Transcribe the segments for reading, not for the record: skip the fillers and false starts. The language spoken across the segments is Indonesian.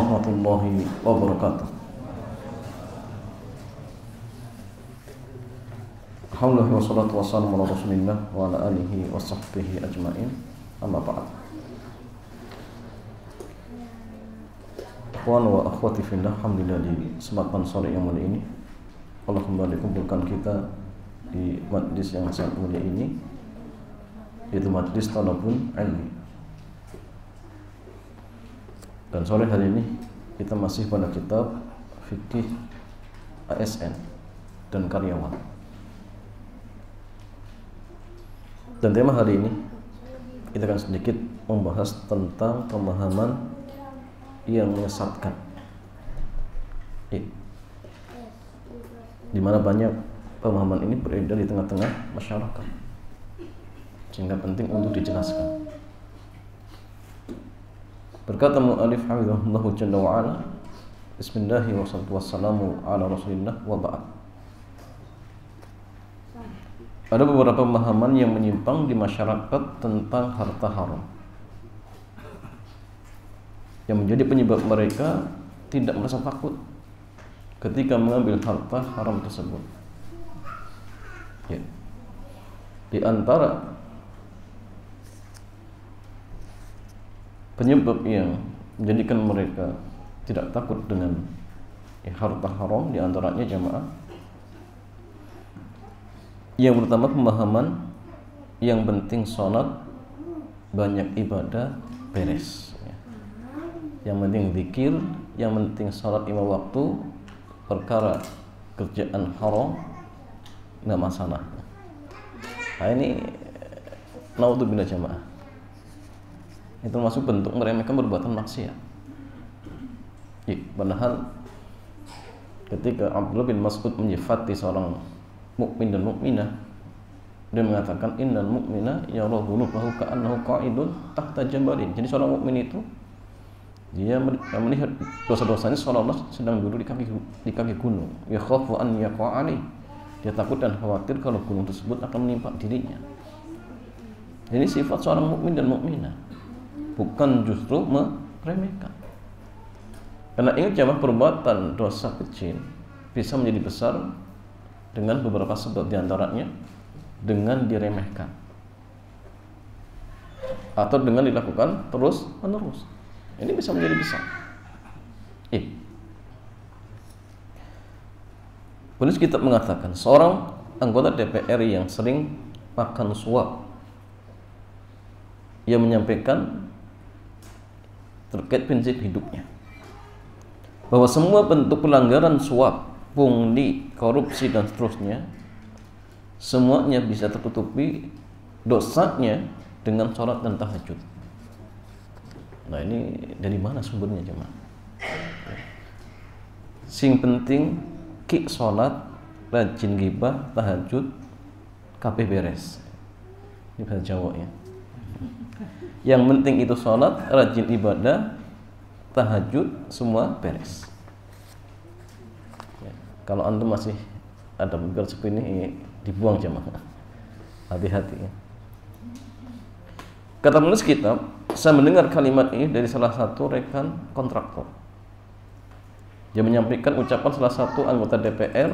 warahmatullahi wabarakatuh. Alhamdulillah wassalatu wassalamu ala rasulillah wa ala alihi wa sahbihi ajma'in. Amma ba'd. Ikhwan wa akhwati fillah, alhamdulillah di kesempatan sore yang mulia ini Allah kembali kumpulkan kita di majlis yang sangat mulia ini, yaitu majlis talabul ilmi. Dan sore hari ini kita masih pada kitab fikih ASN dan karyawan. Dan tema hari ini kita akan sedikit membahas tentang pemahaman yang menyesatkan, di mana banyak pemahaman ini beredar di tengah-tengah masyarakat, sehingga penting untuk dijelaskan. Berkata mu'alif hafizahullah jalla wa ala, bismillahi wassalatu wassalamu ala rasulillah wa ba'd. Ada beberapa pemahaman yang menyimpang di masyarakat tentang harta haram, yang menjadi penyebab mereka tidak merasa takut ketika mengambil harta haram tersebut. Di antara penyebab yang menjadikan mereka tidak takut dengan harta haram, di antaranya jamaah, yang pertama pemahaman yang penting sholat, banyak ibadah, beres. Yang penting zikir, yang penting sholat 5 waktu, perkara kerjaan haram nggak masalah. Nah ini naudzubillah jamaah, itu termasuk bentuk meremehkan perbuatan maksiat. Padahal ketika Abdullah bin Mas'ud menyifati seorang mukmin dan mukminah, dia mengatakan innal mu'mina yara dhunubahu ka'annahu qa'idun tahta jabalin. Jadi seorang mukmin itu dia melihat dosa-dosanya seolah-olah sedang duduk di kaki gunung. Yakhafu an yaqa' alaihi. Dia takut dan khawatir kalau gunung tersebut akan menimpa dirinya. Ini sifat seorang mukmin dan mukminah, bukan justru meremehkan. Karena ingat jamaah, perbuatan dosa kecil bisa menjadi besar dengan beberapa sebab, diantaranya dengan diremehkan atau dengan dilakukan terus menerus. Ini bisa menjadi besar. Penulis kitab mengatakan seorang anggota DPR yang sering makan suap, ia menyampaikan terkait prinsip hidupnya bahwa semua bentuk pelanggaran suap, pungli, korupsi dan seterusnya, semuanya bisa tertutupi dosanya dengan sholat dan tahajud. Nah ini dari mana sumbernya jemaah? Sing penting ki sholat, rajin ghibah, tahajud, kabeh beres. Ini bahasa Jawa ya. Yang penting itu sholat, rajin ibadah, tahajud, semua beres. Kalau antum masih ada pemikiran seperti ini, dibuang jemaah. Hati-hati ya. Kata penulis kitab, saya mendengar kalimat ini dari salah satu rekan kontraktor. Dia menyampaikan ucapan salah satu anggota DPR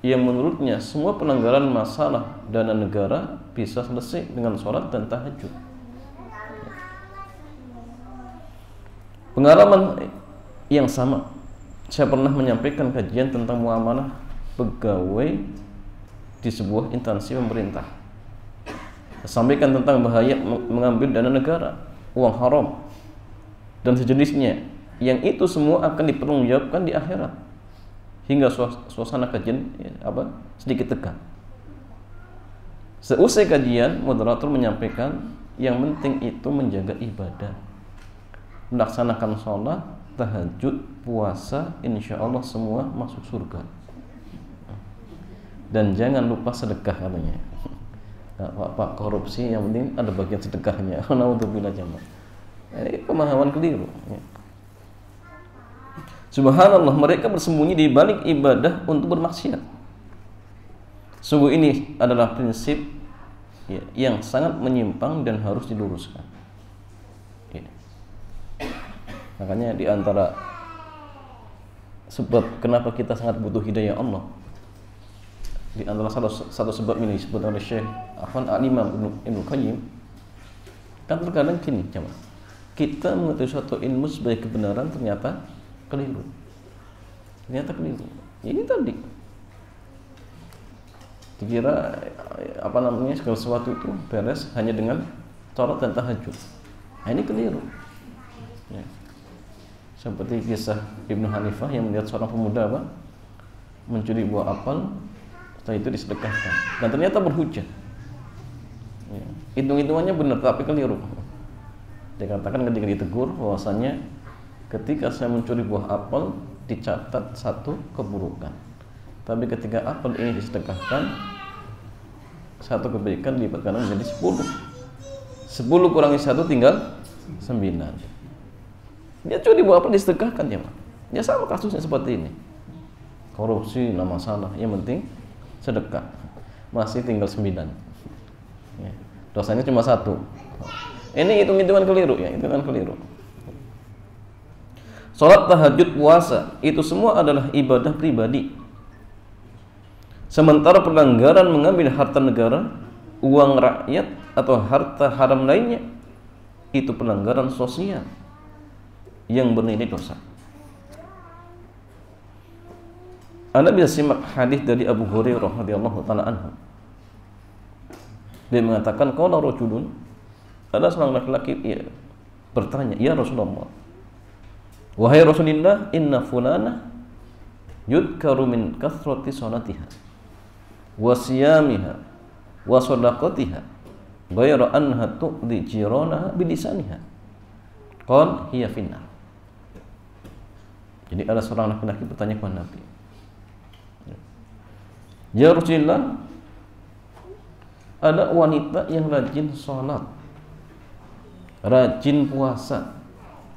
yang menurutnya semua pelanggaran masalah dana negara bisa selesai dengan sholat dan tahajud. Pengalaman yang sama, saya pernah menyampaikan kajian tentang muamalah pegawai di sebuah instansi pemerintah. Saya sampaikan tentang bahaya mengambil dana negara, uang haram, dan sejenisnya, yang itu semua akan dipertanggungjawabkan di akhirat. Hingga suasana kajian sedikit tegang. Seusai kajian, moderator menyampaikan yang penting itu menjaga ibadah, melaksanakan sholat, tahajud, puasa, insya Allah semua masuk surga. Dan jangan lupa sedekah katanya. Nah, Pak, korupsi yang penting ada bagian sedekahnya. Naudzubillah jamaah. Ini pemahaman keliru. Subhanallah, mereka bersembunyi di balik ibadah untuk bermaksiat. Sungguh ini adalah prinsip yang sangat menyimpang dan harus diluruskan. Makanya di antara sebab kenapa kita sangat butuh hidayah Allah. Di antara satu sebab ini disebut oleh Syekh Al-Imam Ibnu Qayyim, kan terkadang gini, jemaah, kita mengetahui suatu ilmu sebagai kebenaran ternyata keliru. Ini tadi dikira segala sesuatu itu beres hanya dengan sholat dan tahajud. Nah, ini keliru. Ya. Seperti kisah Ibnu Hanifah yang melihat seorang pemuda mencuri buah apel, setelah itu disedekahkan dan ternyata berhujjah. Ya. Hitung-hitungannya benar tapi keliru. Dikatakan ketika ditegur bahwasanya ketika saya mencuri buah apel dicatat 1 keburukan, tapi ketika apel ini disedekahkan 1 kebaikan dilipat ganda menjadi 10. 10 kurangi 1 tinggal 9. Dia curi buah apel disedekahkan, ya, ya sama kasusnya seperti ini. Korupsi nggak masalah, yang penting sedekah. Masih tinggal 9. Ya. Dosanya cuma 1. Ini hitung-hitungan keliru, ya, hitungan keliru. Salat, tahajud, puasa, itu semua adalah ibadah pribadi. Sementara pelanggaran mengambil harta negara, uang rakyat atau harta haram lainnya, itu pelanggaran sosial yang bernilai dosa. Anda bisa simak hadis dari Abu Hurairah radhiyallahu taala anhu. Dia mengatakan, qala rajulun, ada seorang laki-laki bertanya, "Ya Rasulullah, wahai Rasulullah, inna fulana yudkaru min kathrati salatiha wa siyamiha wa sadaqatiha ghayra anha tu'dhi jiranaha bilisaniha." Qala hiya finnar. Jadi ada seorang laki-laki bertanya kepada Nabi, "Ya Rasulullah, ada wanita yang rajin sholat, rajin puasa,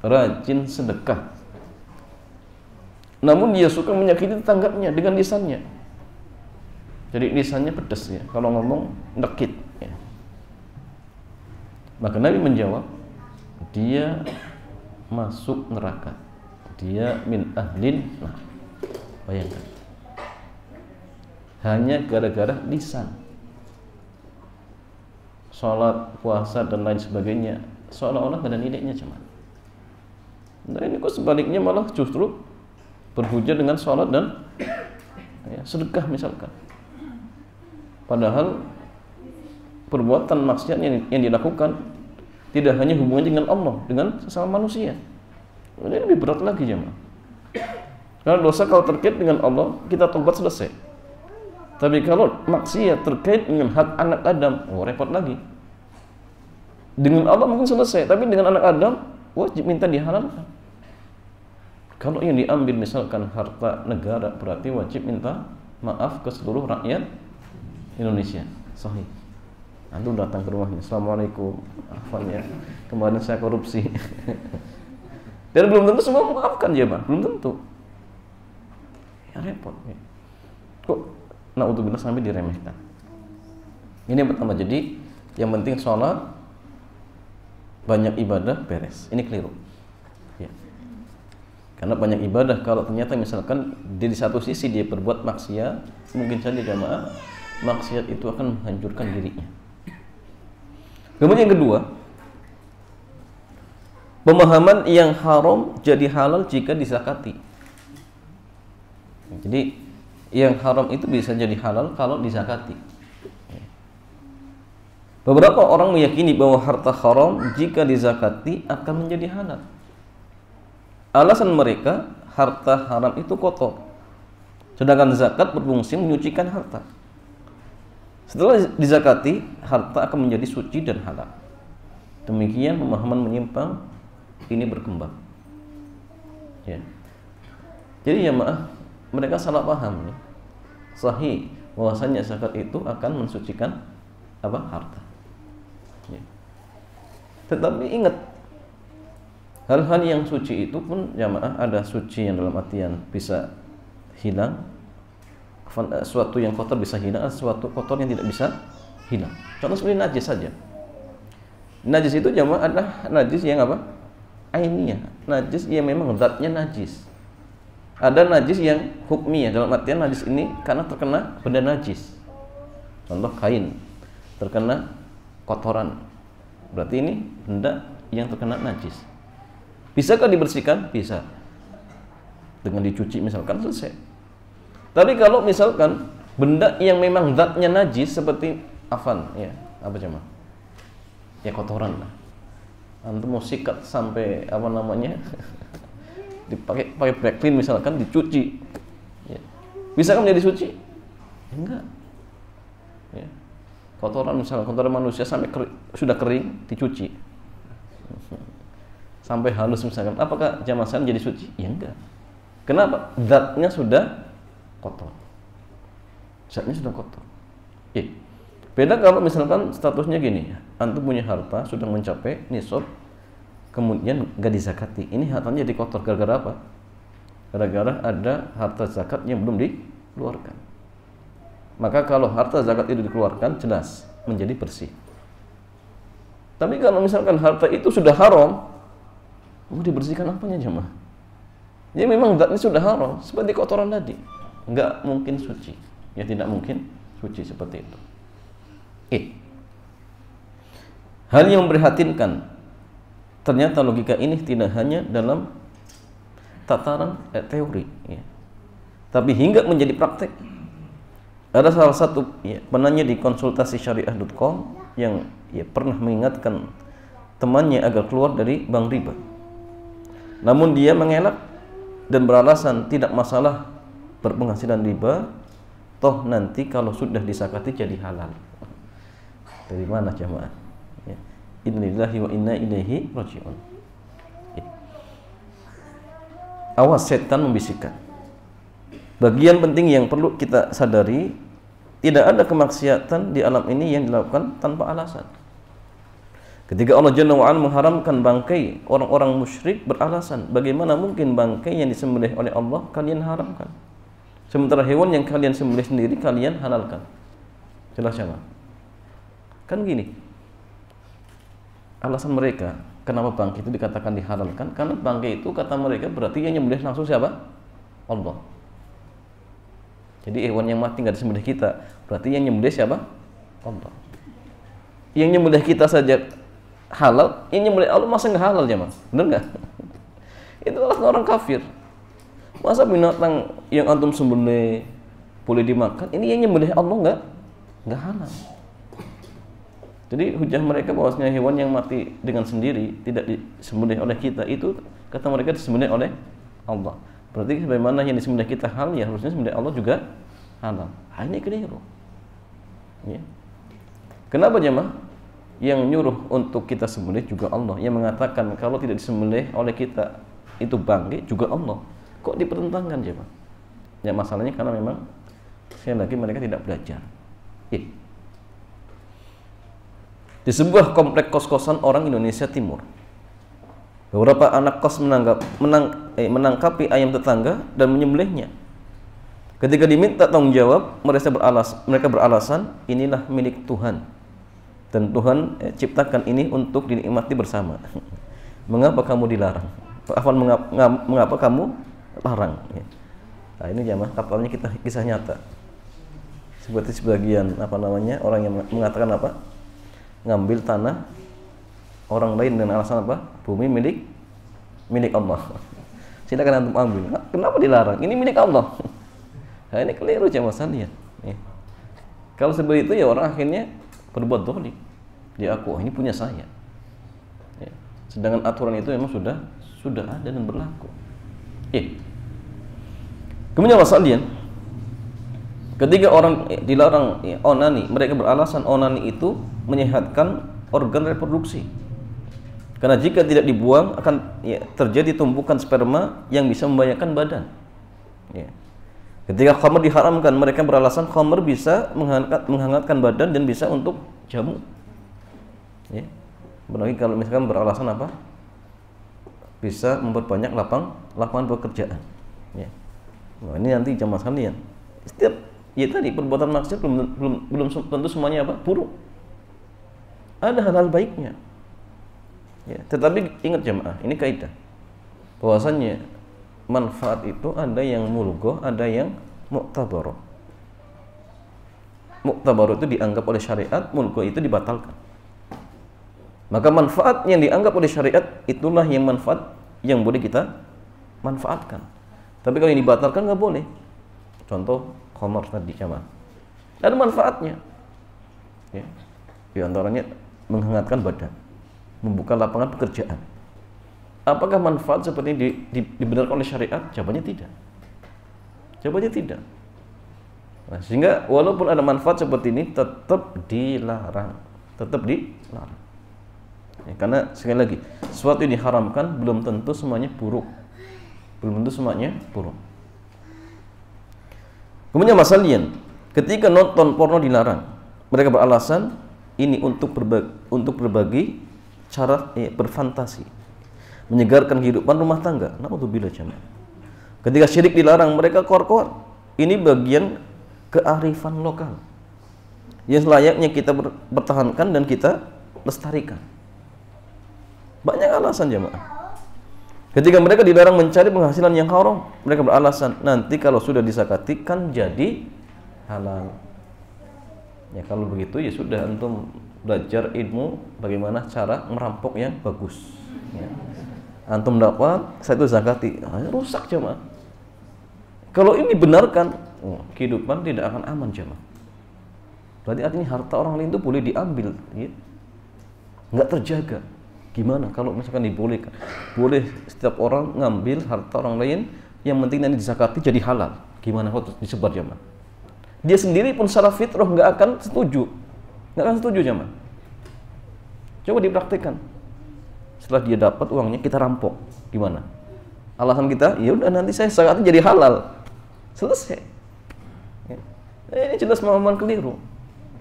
rajin sedekah, namun dia suka menyakiti tetangganya dengan lisannya." Jadi lisannya pedas, ya, kalau ngomong nekit, ya. Maka Nabi menjawab, dia masuk neraka, dia min ahlin. Nah, bayangkan, hanya gara-gara lisan, sholat, puasa dan lain sebagainya, seolah-olah gak ada nilainya cuman. Nah, ini kok sebaliknya malah justru berhujjah dengan sholat dan sedekah misalkan. Padahal perbuatan maksiat yang dilakukan tidak hanya hubungannya dengan Allah, dengan sesama manusia. Ini lebih berat lagi, jemaah. Karena dosa kalau terkait dengan Allah, kita tobat selesai. Tapi kalau maksiat terkait dengan hak anak Adam, repot lagi. Dengan Allah mungkin selesai, tapi dengan anak Adam wajib minta dihalalkan. Kalau yang diambil misalkan harta negara, berarti wajib minta maaf ke seluruh rakyat Indonesia. Sahih. Antum datang ke rumahnya, "Assalamualaikum, afwan ya, kemarin saya korupsi." Dan belum tentu semua memaafkan, ya Bang, belum tentu. Ya repot. Ya. Kok naudzubillah sampai diremehkan. Ini yang pertama. Jadi yang penting sholat, banyak ibadah, beres. Ini keliru. Ya. Karena banyak ibadah, kalau ternyata misalkan di satu sisi dia berbuat maksiat, mungkin saja jamaah, maksiat itu akan menghancurkan dirinya. Kemudian yang kedua, pemahaman yang haram jadi halal jika dizakati. Jadi yang haram itu bisa jadi halal kalau dizakati. Beberapa orang meyakini bahwa harta haram jika dizakati akan menjadi halal. Alasan mereka, harta haram itu kotor, sedangkan zakat berfungsi menyucikan harta. Setelah dizakati, harta akan menjadi suci dan halal. Demikian pemahaman menyimpang ini berkembang. Ya. Jadi jemaah, mereka salah paham. Sahih bahwasanya zakat itu akan mensucikan harta. Ya. Tetapi ingat, hal-hal yang suci itu pun jemaah ada suci yang dalam artian bisa hilang. Suatu yang kotor bisa hilang, suatu kotor yang tidak bisa hilang. Contoh seperti najis saja. Najis itu jemaah adalah najis yang ainiyah, najis yang memang zatnya najis. Ada najis yang hukmiyah, dalam artian najis ini karena terkena benda najis. Contoh kain terkena kotoran, berarti ini benda yang terkena najis. Bisakah dibersihkan? Bisa, dengan dicuci misalkan, selesai. Tapi kalau misalkan benda yang memang zatnya najis seperti afan, ya apa cuma? Ya kotoran lah. Antum mau sikat sampai apa namanya? Pakai black clean misalkan, dicuci, ya. Bisa kan menjadi suci? Enggak. Ya. Kotoran misalkan, kotoran manusia sampai sudah kering dicuci sampai halus misalkan, apakah jamasan jadi suci? Ya enggak. Kenapa? Zatnya sudah kotor. Zatnya sudah kotor. Beda kalau misalkan statusnya gini, antum punya harta sudah mencapai nisab, kemudian gak dizakati. Ini hartanya jadi kotor gara-gara apa? Gara-gara ada harta zakat yang belum dikeluarkan. Maka kalau harta zakat itu dikeluarkan, jelas menjadi bersih. Tapi kalau misalkan harta itu sudah haram, mau dibersihkan apanya jemaah? Ya memang zatnya sudah haram, seperti kotoran tadi, nggak mungkin suci. Ya tidak mungkin suci seperti itu. Hal yang memprihatinkan, ternyata logika ini tidak hanya dalam tataran teori, ya, tapi hingga menjadi praktek. Ada salah satu penanya di konsultasisyariah.com yang pernah mengingatkan temannya agar keluar dari bank riba. Namun dia mengelak dan beralasan tidak masalah berpenghasilan riba, toh nanti kalau sudah disakati jadi halal. Dari mana jemaah? Innalillahi wa inna ilaihi raji'un. Awas setan membisikkan. Bagian penting yang perlu kita sadari, tidak ada kemaksiatan di alam ini yang dilakukan tanpa alasan. Ketika Allah Jalla wa'ala mengharamkan bangkai orang-orang musyrik, beralasan, bagaimana mungkin bangkai yang disembelih oleh Allah kalian haramkan, sementara hewan yang kalian sembelih sendiri kalian halalkan? Jelas sama. Kan gini, alasan mereka kenapa bangkai itu dikatakan dihalalkan, karena bangkai itu kata mereka berarti yang nyembelih langsung siapa? Allah. Jadi hewan yang mati nggak disembelih kita, berarti yang nyembelih siapa? Allah. Yang nyembelih kita saja halal, yang nyembelih Allah masa nggak halal jemaah? Bener nggak? Itu alasan orang kafir. Masa binatang yang antum sembelih boleh dimakan, ini yang nyembelih Allah nggak halal. Jadi hujah mereka bahwasanya hewan yang mati dengan sendiri tidak disembelih oleh kita, itu kata mereka disembelih oleh Allah. Berarti bagaimana yang disembelih kita halal, ya harusnya disembelih Allah juga halal. Ini keliru. Ya. Kenapa jemaah? Yang nyuruh untuk kita sembelih juga Allah, yang mengatakan kalau tidak disembelih oleh kita itu bangkai juga Allah. Kok dipertentangkan jemaah? Ya masalahnya karena memang sekali lagi mereka tidak belajar. Di sebuah komplek kos-kosan orang Indonesia Timur, beberapa anak kos menangkapi ayam tetangga dan menyembelihnya. Ketika diminta tanggung jawab, mereka beralasan inilah milik Tuhan dan Tuhan ciptakan ini untuk dinikmati bersama. Mengapa kamu dilarang? Mengapa kamu larang? Nah ini jamaah kapalnya kita kisah nyata. Seperti sebagian orang yang mengatakan apa? Ngambil tanah orang lain dengan alasan apa? Bumi milik Allah. Silakan antum ambil. Kenapa dilarang? Ini milik Allah. Nah, ini keliru jemaah sekalian. Kalau seperti itu ya orang akhirnya berbuat zalim. Dia aku, ini punya saya. Ya. Sedangkan aturan itu memang sudah ada dan berlaku. Kemudian sekalian, ketika orang dilarang onani, mereka beralasan onani itu menyehatkan organ reproduksi. Karena jika tidak dibuang akan terjadi tumpukan sperma yang bisa membahayakan badan. Ketika khamr diharamkan, mereka beralasan khamr bisa menghangatkan badan dan bisa untuk jamu. Apalagi kalau misalkan beralasan apa? Bisa memperbanyak lapangan pekerjaan. Nah, ini nanti jamaah sekalian. Setiap tadi perbuatan maksiat belum tentu semuanya apa? Buruk. Ada hal-hal baiknya. Tetapi ingat jamaah, ini kaidah bahwasannya manfaat itu ada yang mulgoh, ada yang mu'tabaroh. Mu'tabaroh itu dianggap oleh syariat, mulgoh itu dibatalkan. Maka manfaat yang dianggap oleh syariat itulah yang manfaat yang boleh kita manfaatkan. Tapi kalau yang dibatalkan nggak boleh. Contoh khamar tadi sama. Ada manfaatnya. Ya. Di antaranya menghangatkan badan, membuka lapangan pekerjaan. Apakah manfaat seperti ini dibenarkan oleh syariat? Jawabannya tidak. Jawabannya tidak. Nah, sehingga walaupun ada manfaat seperti ini tetap dilarang. Tetap dilarang. Ya, karena sekali lagi, sesuatu yang diharamkan belum tentu semuanya buruk. Belum tentu semuanya buruk. Kemudian masalian, ketika nonton porno dilarang, mereka beralasan ini untuk berbagi cara berfantasi, menyegarkan kehidupan rumah tangga. Naudzubillah jemaah. Ketika syirik dilarang, mereka kor-kor. Ini bagian kearifan lokal yang selayaknya kita pertahankan dan kita lestarikan. Banyak alasan jemaah. Ketika mereka dilarang mencari penghasilan yang haram, mereka beralasan nanti kalau sudah disakati kan jadi halal. Ya kalau begitu ya sudah, antum belajar ilmu bagaimana cara merampok yang bagus. Ya. Antum dapat, saya itu zakati, rusak jemaah. Kalau ini benarkan, kehidupan tidak akan aman jemaah. Berarti artinya harta orang lain itu boleh diambil, ya. Nggak terjaga. Gimana kalau misalkan dibolehkan? Boleh setiap orang ngambil harta orang lain, yang penting nanti disakati jadi halal. Gimana kalau disebar jemaah? Dia sendiri pun secara fitrah nggak akan setuju. Nggak akan setuju jemaah. Coba dipraktikkan. Setelah dia dapat uangnya, kita rampok. Gimana? Alasan kita, ya udah nanti saya sakati jadi halal. Selesai. Ya. Ini jelas pemahaman keliru.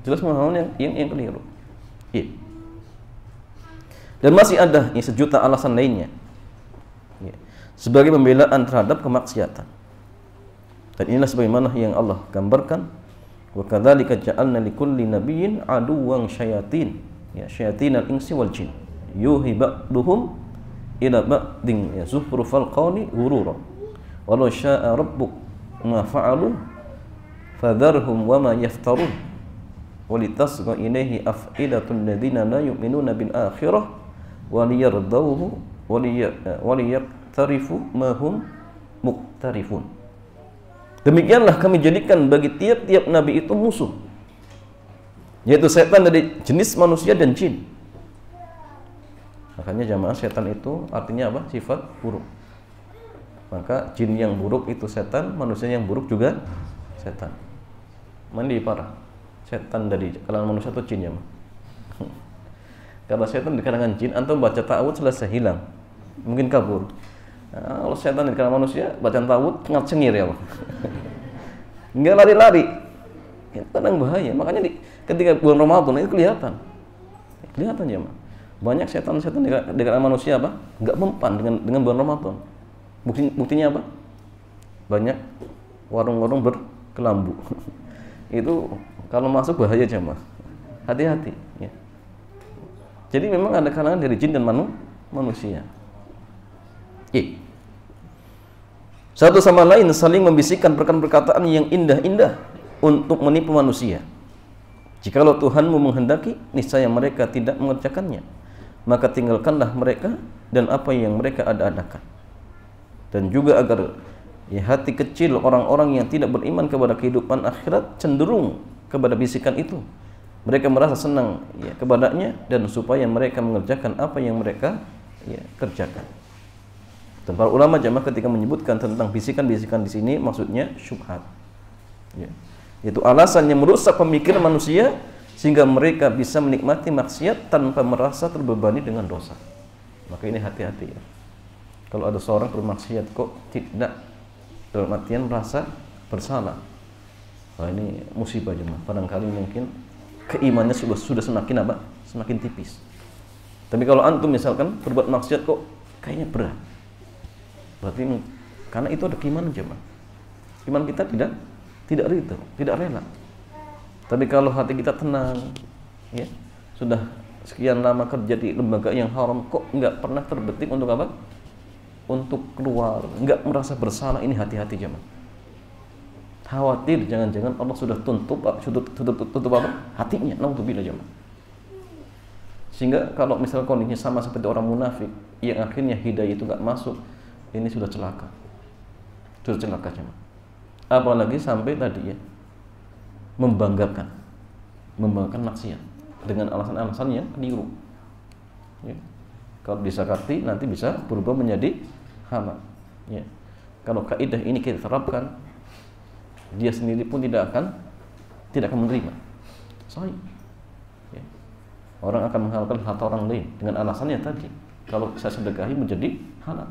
Jelas pemahaman yang keliru. Iya. Dan masih ada sejuta alasan lainnya, ya, sebagai pembelaan terhadap kemaksiatan. Dan inilah sebagaimana yang Allah gambarkan, wa kadzalika ja'alna likulli nabiyyin aduwwan syayatin, ya syayatinal insi wal jin, yuhi ba'duhum ila ba'din ya zukhrufal qawli ghurura walau syaa rabbuk ma fa'alu fadharhum wa ma yaftarun walitasgha ilaihi afidatul ladzina la yu'minuna bil akhirah waliyardauhu waliyaqtarifu ma hum muqtarifun. Demikianlah kami jadikan bagi tiap-tiap nabi itu musuh, yaitu setan dari jenis manusia dan jin. Makanya jamaah, setan itu artinya apa? Sifat buruk. Maka jin yang buruk itu setan, manusia yang buruk juga setan. Mandi parah. Setan dari kalangan manusia atau jin jamaah? Kalau setan di kalangan jin, antum baca ta'awud selesai hilang, mungkin kabur. Nah, kalau setan di kalangan manusia, bacaan ta'awud ngacengir ya, nggak lari-lari. Itu kadang bahaya. Makanya ketika bulan Ramadan itu kelihatan ya, banyak setan-setan di kalangan manusia apa? Nggak mempan dengan bulan Ramadan. Buktinya apa? Banyak warung-warung berkelambu. Itu kalau masuk bahaya jemaah. Hati-hati. Ya. Jadi memang ada kalangan dari jin dan manusia. Satu sama lain saling membisikkan perkataan-perkataan yang indah-indah untuk menipu manusia. Jikalau Tuhanmu menghendaki, niscaya mereka tidak mengerjakannya. Maka tinggalkanlah mereka dan apa yang mereka ada-adakan. Dan juga agar hati kecil orang-orang yang tidak beriman kepada kehidupan akhirat cenderung kepada bisikan itu. Mereka merasa senang kepadanya, dan supaya mereka mengerjakan apa yang mereka kerjakan. Dan para ulama jamaah ketika menyebutkan tentang bisikan-bisikan di sini maksudnya syubhat. Itu alasan yang merusak pemikiran manusia sehingga mereka bisa menikmati maksiat tanpa merasa terbebani dengan dosa. Maka ini hati-hati ya. Kalau ada seorang bermaksiat kok tidak dalam artian merasa bersalah, wah ini musibah jemaah. Barangkali mungkin keimannya sudah semakin apa? Semakin tipis. Tapi kalau antum misalkan berbuat maksiat kok kayaknya berat, berarti karena itu ada keimanan jemaah. Iman kita tidak ridho, tidak rela. Tapi kalau hati kita tenang, ya sudah sekian lama kerja di lembaga yang haram kok nggak pernah terbetik untuk apa? untuk keluar, nggak merasa bersalah, ini hati-hati jemaah. Khawatir jangan-jangan Allah sudah tutup apa? Hatinya, naudzubillah jemaah. Sehingga kalau misal kondisinya sama seperti orang munafik yang akhirnya hidayah itu nggak masuk, ini sudah celaka. Sudah celaka jemaah. Apalagi sampai tadi ya membanggakan maksiat dengan alasan-alasan yang keliru. Ya. Kalau disakati nanti bisa berubah menjadi halal. Ya. Kalau kaidah ini kita terapkan, dia sendiri pun tidak akan menerima. Sahih. Ya. Orang akan menghalalkan harta orang lain dengan alasannya tadi, kalau saya sedekahi menjadi halal.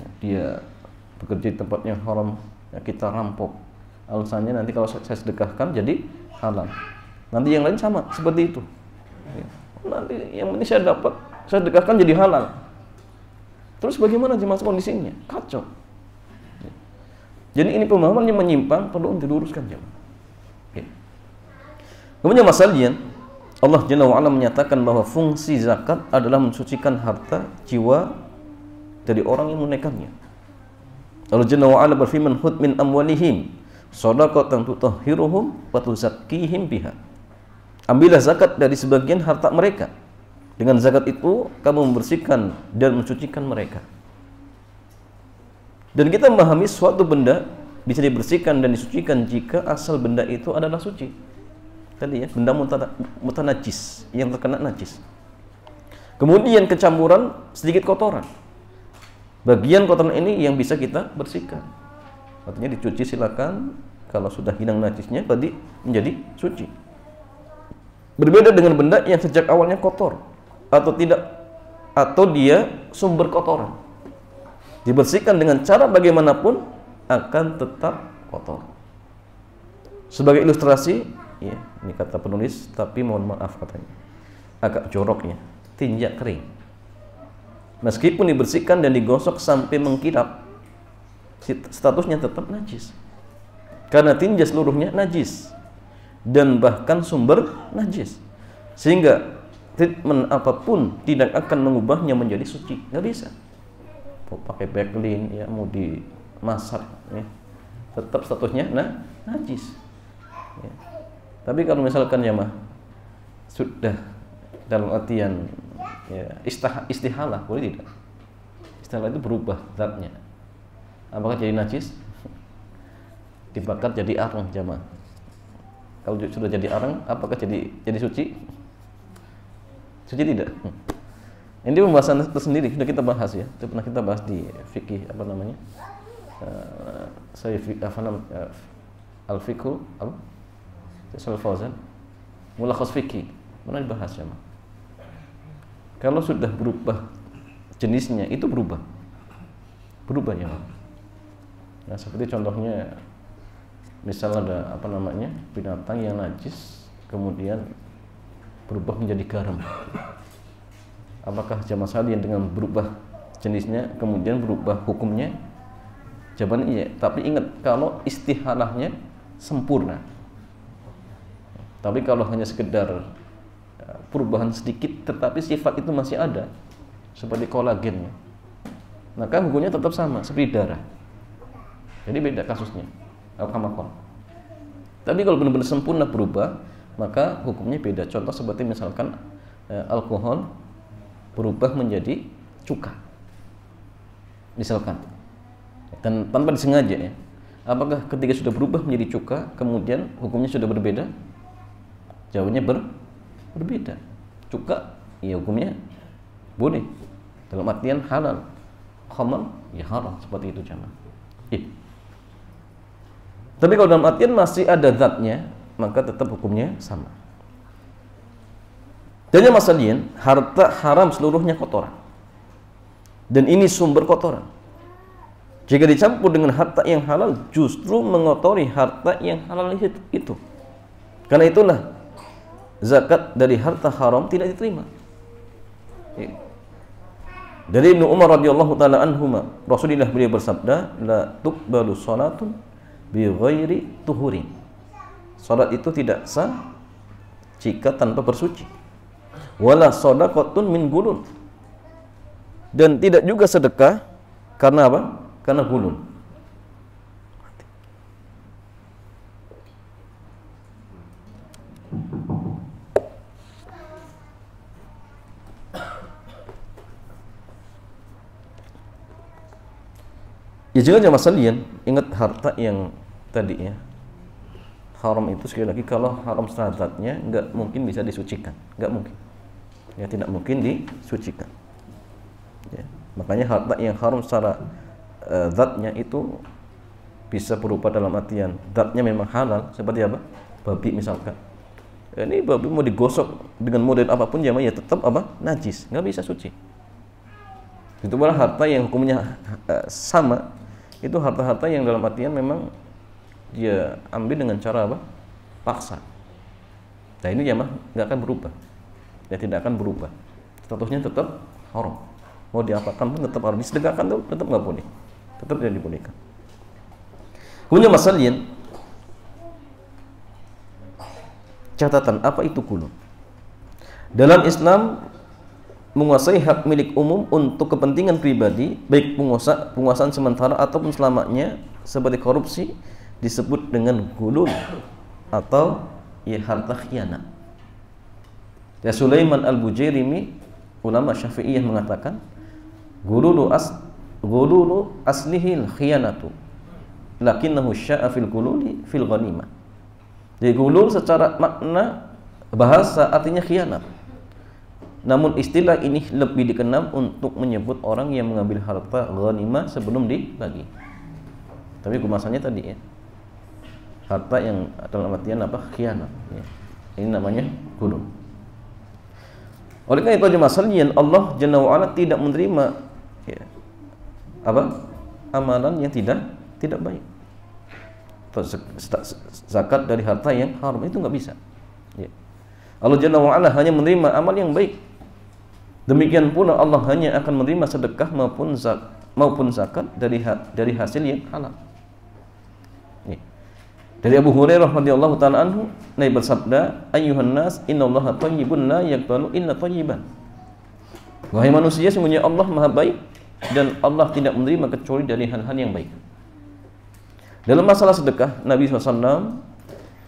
Ya. Dia bekerja di tempat yang haram, ya kita rampok. Alasannya nanti kalau saya sedekahkan jadi halal. Nanti yang lain sama seperti itu. Ya. Nanti yang penting saya dapat, saya sedekahkan jadi halal. Terus bagaimana jemaah kondisinya? Kacau. Ya. Jadi ini pemahaman yang menyimpang, perlu diluruskan jemaah. Ya. Kemudian masalahnya Allah Jalla wa Ala menyatakan bahwa fungsi zakat adalah mensucikan harta jiwa dari orang yang menunaikannya. Allah Jalla wa Ala berfirman, "Khudh min amwalihim shadaqatan tutahhiruhum wa tuzakkihim biha." Ambillah zakat dari sebagian harta mereka. Dengan zakat itu kamu membersihkan dan mensucikan mereka. Dan kita memahami suatu benda bisa dibersihkan dan disucikan jika asal benda itu adalah suci. Tadi ya, benda mutanajis, yang terkena najis. Kemudian kecampuran sedikit kotoran. Bagian kotoran ini yang bisa kita bersihkan. Artinya dicuci silakan, kalau sudah hilang najisnya berarti menjadi suci. Berbeda dengan benda yang sejak awalnya kotor atau tidak, atau dia sumber kotoran. Dibersihkan dengan cara bagaimanapun akan tetap kotor. Sebagai ilustrasi, ya, ini kata penulis, tapi mohon maaf katanya, agak joroknya, tinja kering. Meskipun dibersihkan dan digosok sampai mengkilap, statusnya tetap najis. Karena tinja seluruhnya najis dan bahkan sumber najis, sehingga treatment apapun tidak akan mengubahnya menjadi suci. Nggak bisa. Mau pakai backlink, ya, mau dimasak, ya, tetap statusnya najis. Ya. Tapi kalau misalkan jamaah sudah dalam artian ya, istihalah, boleh tidak? Istihalah itu berubah zatnya. Apakah jadi najis? Dibakar jadi arang jamaah. Kalau sudah jadi arang, apakah jadi suci? Suci tidak. Ini pembahasan tersendiri, sudah kita bahas ya. Itu pernah kita bahas di fikih apa namanya? Al-Fiqhu Syaikhul Fauzan, Mulakhas Fikih. Pernah dibahas ya, Mas. Kalau sudah berubah jenisnya, itu berubah ya, Mas. Nah, seperti contohnya misal ada apa namanya binatang yang najis kemudian berubah menjadi garam, apakah jamaah sekalian dengan berubah jenisnya kemudian berubah hukumnya? Jawabannya iya, tapi ingat kalau istihalahnya sempurna. Tapi kalau hanya sekedar perubahan sedikit tetapi sifat itu masih ada seperti kolagen, maka hukumnya tetap sama seperti darah. Jadi beda kasusnya. Alkamakon. Tapi kalau benar-benar sempurna berubah, maka hukumnya beda. Contoh seperti misalkan alkohol berubah menjadi cuka, misalkan, dan tanpa disengaja ya. Apakah ketika sudah berubah menjadi cuka, kemudian hukumnya sudah berbeda? Jawabannya berbeda. Cuka, ya hukumnya boleh, dalam artian halal. Khamar, ya haram, seperti itu jamaah. Tapi kalau dalam artian masih ada zatnya, maka tetap hukumnya sama. Dan yang masalahnya, harta haram seluruhnya kotoran. Dan ini sumber kotoran. Jika dicampur dengan harta yang halal, justru mengotori harta yang halal itu. Karena itulah zakat dari harta haram tidak diterima. Dari Ibnu Umar radhiyallahu taala anhuma, Rasulullah beliau bersabda, "La tuqbalu salatun bi ghairi tuhurin." Salat itu tidak sah jika tanpa bersuci. Wala shadaqatun min gulun. Dan tidak juga sedekah Karena apa? Karena gulul. Ya juga jamaah sekalian, ingat harta yang tadi ya. Haram itu sekali lagi kalau haram zatnya nggak mungkin bisa disucikan, nggak mungkin. Ya tidak mungkin disucikan. Ya. Makanya harta yang haram secara zatnya itu bisa berupa dalam artian zatnya memang halal, seperti apa? Babi misalkan. Ini babi mau digosok dengan model apapun jamaah ya tetap apa? Najis, nggak bisa suci. Itu malah harta yang hukumnya sama. Itu harta-harta yang dalam artian memang dia ambil dengan cara apa? Paksa. Nah ini jamaah nggak akan berubah. Ya tidak akan berubah. Statusnya tetap haram. Mau diapakan pun tetap harus disedekahkan, tuh tetap nggak boleh. Tetap tidak dibolehkan. Kemudian masalahnya catatan apa itu gulul? Dalam Islam menguasai hak milik umum untuk kepentingan pribadi, baik penguasaan sementara ataupun selamanya, seperti korupsi, disebut dengan gulul atau ya harta khianat. Ya Sulaiman Al-Bujairimi, ulama Syafi'iyah mengatakan, gululu aslihil khianatu, lakinnahu sya'a fil gululi fil ghanimah. Jadi gulul secara makna bahasa artinya khianat. Namun istilah ini lebih dikenal untuk menyebut orang yang mengambil harta ghanimah sebelum dibagi. Tapi kemasannya tadi ya, harta yang dalam artian apa? Khianat. Ya. Ini namanya gulul. Oleh karena itu masalahnya Allah Jalla wa Ala tidak menerima ya, apa? Amalan yang tidak baik. Zakat dari harta yang haram itu nggak bisa. Ya. Allah Jalla wa Ala hanya menerima amal yang baik. Demikian pula Allah hanya akan menerima sedekah maupun zakat dari hasil yang halal. Ya. Dari Abu Hurairah radhiyallahu taala anhu, Nabi bersabda, "Ayyuhan nas, innallaha thayyibun la yaqbalu illa thayyiban." Wahai manusia, sesungguhnya Allah Maha baik dan Allah tidak menerima kecuali dari hal-hal yang baik. Dalam masalah sedekah, Nabi SAW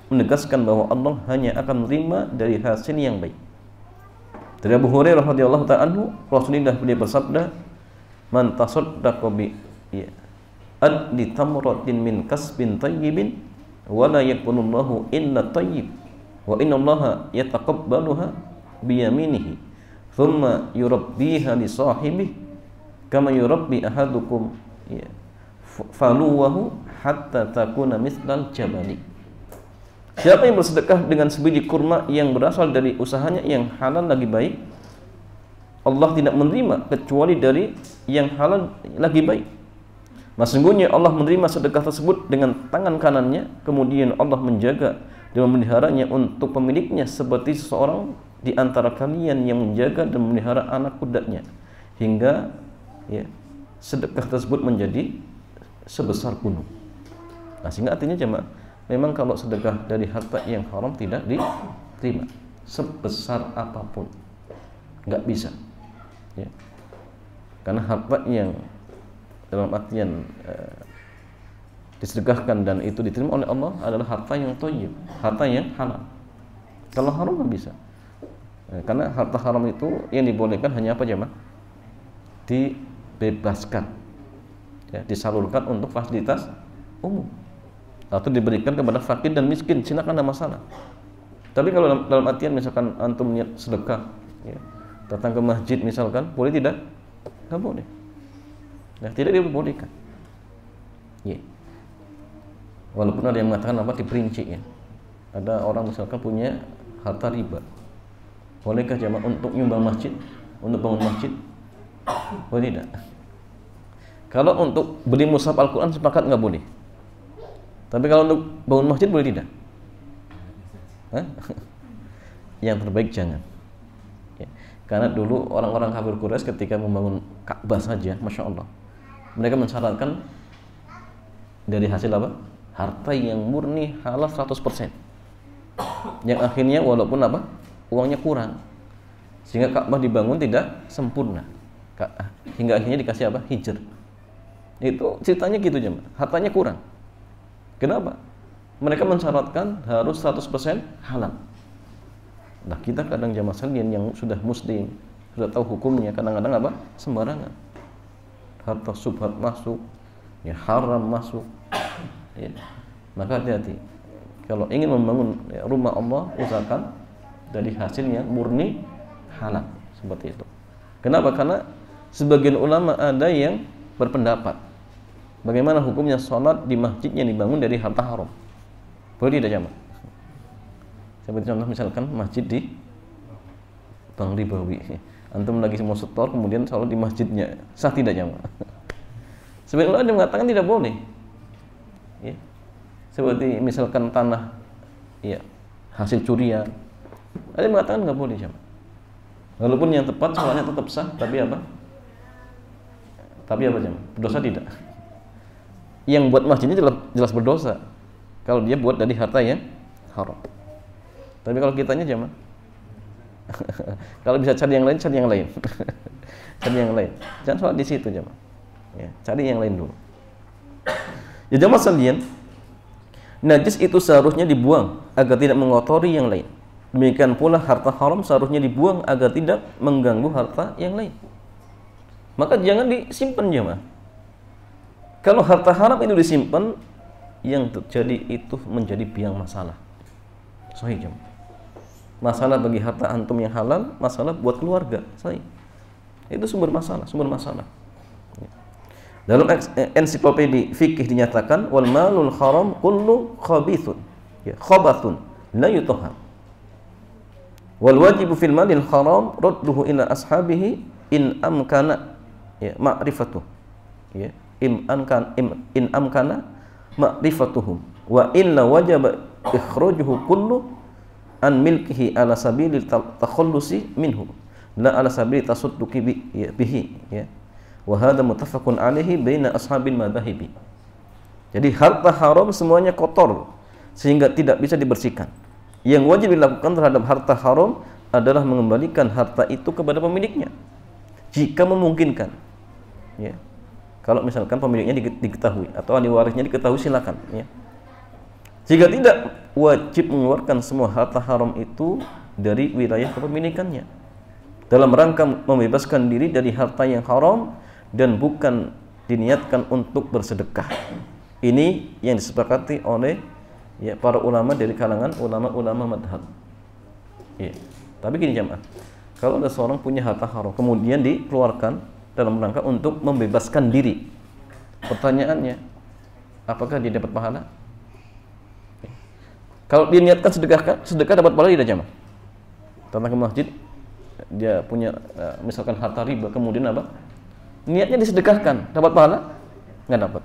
menegaskan bahwa Allah hanya akan menerima dari hasil yang baik. Dari Abu Hurairah radhiyallahu ta'ala anhu, Rasulullah beliau bersabda, "Man tasaddaqa bi adli tamratin min kasbin tayyibin wa la yaqbalullahu illa tayyib wa innallaha yataqabbaluha bi yaminihi thumma yurabbiha li sahibihi kama yurabbi ahadukum faluwahu hatta takuna mithlal jabali." Siapa yang bersedekah dengan sebiji kurma yang berasal dari usahanya yang halal lagi baik, Allah tidak menerima kecuali dari yang halal lagi baik. Sesungguhnya Allah menerima sedekah tersebut dengan tangan kanannya, kemudian Allah menjaga dan memeliharanya untuk pemiliknya seperti seseorang di antara kalian yang menjaga dan memelihara anak kudanya hingga ya, sedekah tersebut menjadi sebesar gunung. Sehingga artinya jemaah, memang kalau sedekah dari harta yang haram tidak diterima sebesar apapun, nggak bisa ya. Karena harta yang dalam artian disedekahkan dan itu diterima oleh Allah adalah harta yang thayyib, harta yang halal. Kalau haram nggak bisa karena harta haram itu yang dibolehkan hanya apa jemaah? Dibebaskan ya, disalurkan untuk fasilitas umum atau diberikan kepada fakir dan miskin, silakan, ada masalah. Tapi kalau dalam artian misalkan antum niat sedekah ya, datang ke masjid misalkan, boleh tidak? Nggak boleh. Nah, tidak diperbolehkan ya. Walaupun ada yang mengatakan apa, diperinci ya. Ada orang misalkan punya harta riba, bolehkah jamaah untuk nyumbang masjid, untuk bangun masjid? Boleh tidak? Kalau untuk beli mushaf Al-Quran sepakat nggak boleh. Tapi kalau untuk bangun masjid boleh tidak? Yang terbaik jangan ya. Karena dulu orang-orang kafir Quraisy ketika membangun Ka'bah saja, Masya Allah, mereka mensyaratkan dari hasil apa? Harta yang murni halal 100%, yang akhirnya walaupun apa? Uangnya kurang, sehingga Ka'bah dibangun tidak sempurna, hingga akhirnya dikasih apa? Hijr Itu ceritanya gitu jemaah. Hartanya kurang. Kenapa? Mereka mensyaratkan harus 100% halal. Nah, kita kadang jamaah sekalian yang sudah muslim, sudah tahu hukumnya, kadang-kadang apa? Sembarangan. Harta subhat masuk, ya haram masuk. Ya. Maka hati-hati. Kalau ingin membangun rumah Allah, usahakan dari hasil yang murni halal, seperti itu. Kenapa? Karena sebagian ulama ada yang berpendapat bagaimana hukumnya sholat di masjid yang dibangun dari harta haram. Boleh tidak jamaah? Seperti contoh misalkan masjid di Bang Ribawi, antum lagi mau setor kemudian sholat di masjidnya, sah tidak jamaah? Sebenarnya ada yang mengatakan tidak boleh. Ya. Seperti misalkan tanah, ya, hasil curian, ada yang mengatakan nggak boleh jamaah. Walaupun yang tepat sholatnya tetap sah, tapi apa? Tapi apa jamaah? Berdosa tidak? Yang buat masjidnya jelas berdosa kalau dia buat dari harta yang haram. Tapi kalau kitanya jamaah, kalau bisa cari yang lain, cari yang lain. Cari yang lain. Jangan sholat di situ jamaah. Ya, cari yang lain dulu. Ya jamaah sekalian, najis itu seharusnya dibuang agar tidak mengotori yang lain. Demikian pula harta haram seharusnya dibuang agar tidak mengganggu harta yang lain. Maka jangan disimpan jamaah. Kalau harta haram itu disimpan, yang terjadi itu menjadi biang masalah. Sahih jemaah. Masalah bagi harta antum yang halal, masalah buat keluarga. Sahih. Itu sumber masalah. Dalam ensiklopedia fikih dinyatakan wal malul haram kullu khabithun, ya, khabathun la yutahhar. Wal wajibu fil malil haram radduhu ila ashabihi in amkana, ya, ma'rifatuh, ya, in amkana ma'rifatuhum wa illa wajaba ikhrajuhu kullu an milkihi ala sabili takhallusi minhu la ala sabili tasudduqi bihi, ya, wa hadha muttafaqun alaihi baina ashabil madhahibi. Jadi harta haram semuanya kotor sehingga tidak bisa dibersihkan. Yang wajib dilakukan terhadap harta haram adalah mengembalikan harta itu kepada pemiliknya jika memungkinkan, ya. Kalau misalkan pemiliknya diketahui atau ahli warisnya diketahui, silakan, ya. Jika tidak, wajib mengeluarkan semua harta haram itu dari wilayah kepemilikannya dalam rangka membebaskan diri dari harta yang haram dan bukan diniatkan untuk bersedekah. Ini yang disepakati oleh, ya, para ulama dari kalangan ulama-ulama madhab. Ya. Tapi gini jamaah, kalau ada seorang punya harta haram kemudian dikeluarkan dalam rangka untuk membebaskan diri, pertanyaannya, apakah dia dapat pahala? Kalau dia niatkan sedekah dapat pahala tidak jamaah? Datang ke masjid, dia punya misalkan harta riba, kemudian apa? Niatnya disedekahkan, dapat pahala? Nggak dapat.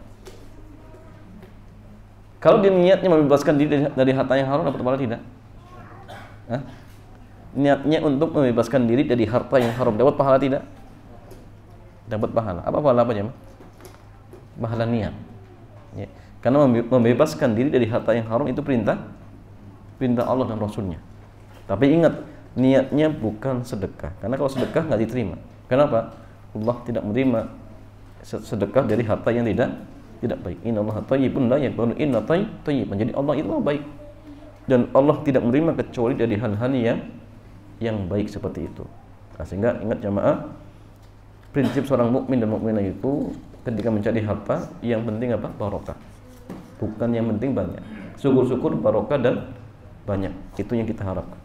Kalau dia niatnya membebaskan diri dari harta yang haram, dapat pahala tidak? Hah? Niatnya untuk membebaskan diri dari harta yang haram, dapat pahala tidak? Dapat pahala. Apa pahala apa jemaah? Pahala niat. Ya. Karena membebaskan diri dari harta yang haram itu perintah Allah dan Rasulnya. Tapi ingat, niatnya bukan sedekah. Karena kalau sedekah nggak diterima. Kenapa? Allah tidak menerima sedekah dari harta yang tidak baik. Innallaha thayyibun la yaqbalu illa thayyiban. Jadi Allah itu baik. Dan Allah tidak menerima kecuali dari hal-hal yang baik seperti itu. Nah, sehingga ingat jamaah, prinsip seorang mukmin dan mukminah itu ketika mencari harta, yang penting apa? Barokah. Bukan yang penting banyak. Syukur-syukur barokah dan banyak. Itu yang kita harapkan.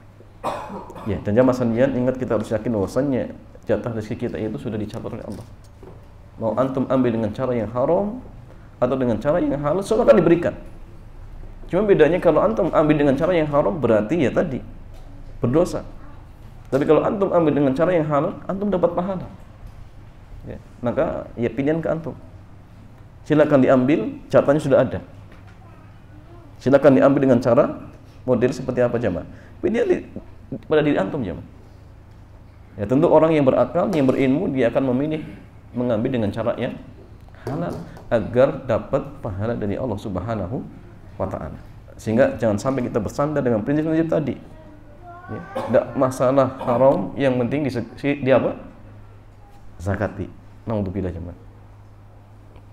Ya, dan jamaah sekalian, ingat kita harus yakin bahwasannya jatah rezeki kita itu sudah dicatat oleh Allah. Mau antum ambil dengan cara yang haram atau dengan cara yang halal, semua akan diberikan. Cuma bedanya kalau antum ambil dengan cara yang haram, berarti ya tadi berdosa. Tapi kalau antum ambil dengan cara yang halal, antum dapat pahala. Ya, maka ya pilihan ke antum. Silakan diambil, catanya sudah ada. Silakan diambil dengan cara model seperti apa jamaah. Pilihan pada diri antum jamaah. Ya tentu orang yang berakal, yang berilmu, dia akan memilih mengambil dengan cara yang halal agar dapat pahala dari Allah Subhanahu wa ta'ala. Sehingga jangan sampai kita bersandar dengan prinsip-prinsip tadi. Ya, tidak masalah haram, yang penting di apa? Zakati. Naudzubillah jemaah.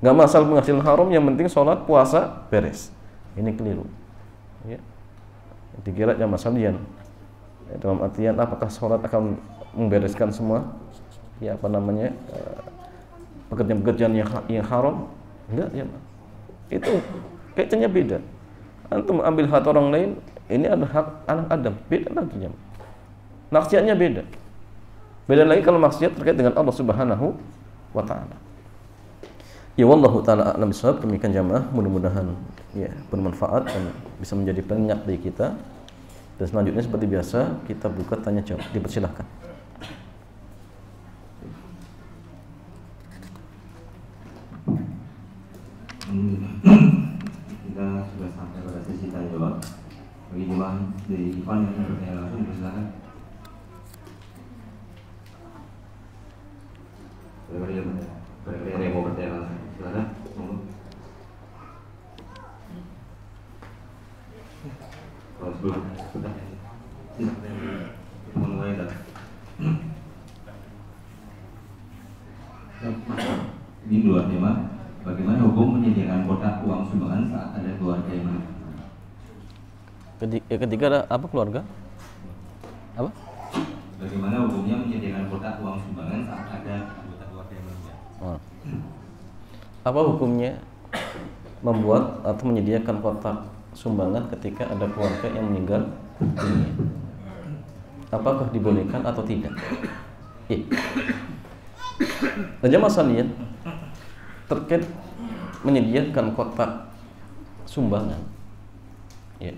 Nggak masalah penghasilan haram, yang penting sholat, puasa, beres. Ini keliru. Ya. Dikira jamaah sekalian. Dalam artian apakah sholat akan membereskan semua? Ya apa namanya pekerjaan-pekerjaan yang haram? Enggak ya. Itu kaitannya beda. Antum ambil hak orang lain, ini adalah hak anak Adam, beda lagi jamaah. Maksiatnya beda. Beda lagi kalau maksiat terkait dengan Allah Subhanahu wa taala. Ya wallahu taala a'lam bishawab. Demikian jamaah, mudah-mudahan ya bermanfaat dan bisa menjadi pengingat bagi kita. Dan selanjutnya seperti biasa kita buka tanya jawab. Dipersilahkan. Kita sudah sampai pada sesi tanya jawab. Bagi jemaah dari Ivan yang bertanya langsung, dipersilakan. Bagi yang mau bertanya langsung, silakan. Kalau sebelum mulai dah. Ini dua tema. Bagaimana hukum menyediakan kotak uang sumbangan saat ada keluarga yang meninggal? Ketiga ada apa, keluarga? Apa? Bagaimana hukumnya menyediakan kotak uang sumbangan saat ada anggota keluarga yang meninggal? Apa hukumnya membuat atau menyediakan kotak sumbangan ketika ada keluarga yang meninggal dunia? Apakah dibolehkan atau tidak? Saja masalahnya terkait menyediakan kotak sumbangan, ya.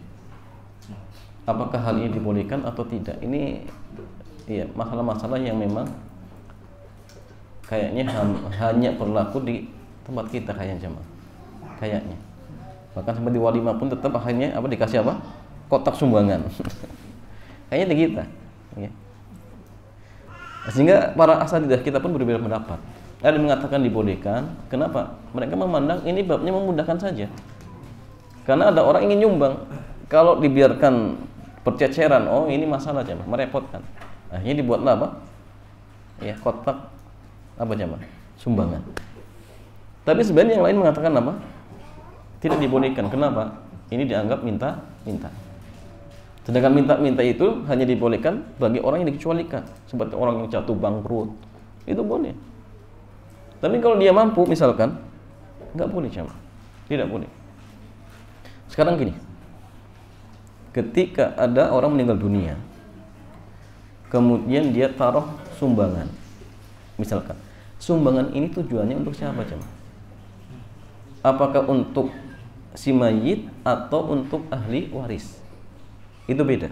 Apakah hal ini dibolehkan atau tidak? Ini ya masalah-masalah yang memang kayaknya hanya berlaku di tempat kita kayaknya jemaah. Kayaknya. Bahkan sampai di walimah pun tetap akhirnya apa dikasih apa? Kotak sumbangan. Kayaknya di kita. Ya. Sehingga para asatidzah kita pun berbeda pendapat. Ada yang mengatakan dibolehkan. Kenapa? Mereka memandang ini babnya memudahkan saja. Karena ada orang ingin nyumbang. Kalau dibiarkan perceceran, oh ini masalah jemaah, merepotkan. Akhirnya dibuatlah apa? Ya, kotak apa jemaah? Sumbangan. Tapi sebenarnya yang lain mengatakan apa? Tidak dibolehkan. Kenapa? Ini dianggap minta-minta. Sedangkan minta-minta itu hanya dibolehkan bagi orang yang dikecualikan, seperti orang yang jatuh bangkrut. Itu boleh. Tapi kalau dia mampu misalkan, nggak boleh jemaah. Tidak boleh. Sekarang gini. Ketika ada orang meninggal dunia, kemudian dia taruh sumbangan. Misalkan, sumbangan ini tujuannya untuk siapa jemaah? Apakah untuk si mayit atau untuk ahli waris? Itu beda.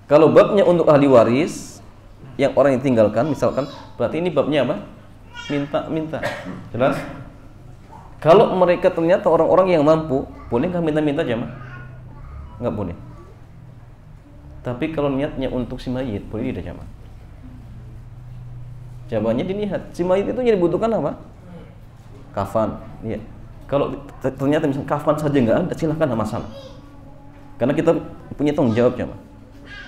Kalau babnya untuk ahli waris yang orang yang tinggalkan, misalkan, berarti ini babnya apa? Minta-minta. Jelas? Kalau mereka ternyata orang-orang yang mampu, bolehkah minta-minta jemaah? Nggak boleh. Tapi kalau niatnya untuk si mayit, boleh tidak jemaah? Jawabannya dilihat, si mayit itu yang dibutuhkan apa? Kafan. Iya. Kalau ternyata misalnya kafan saja nggak ada, silahkan, nggak masalah. Karena kita punya tanggung jawab jemaah.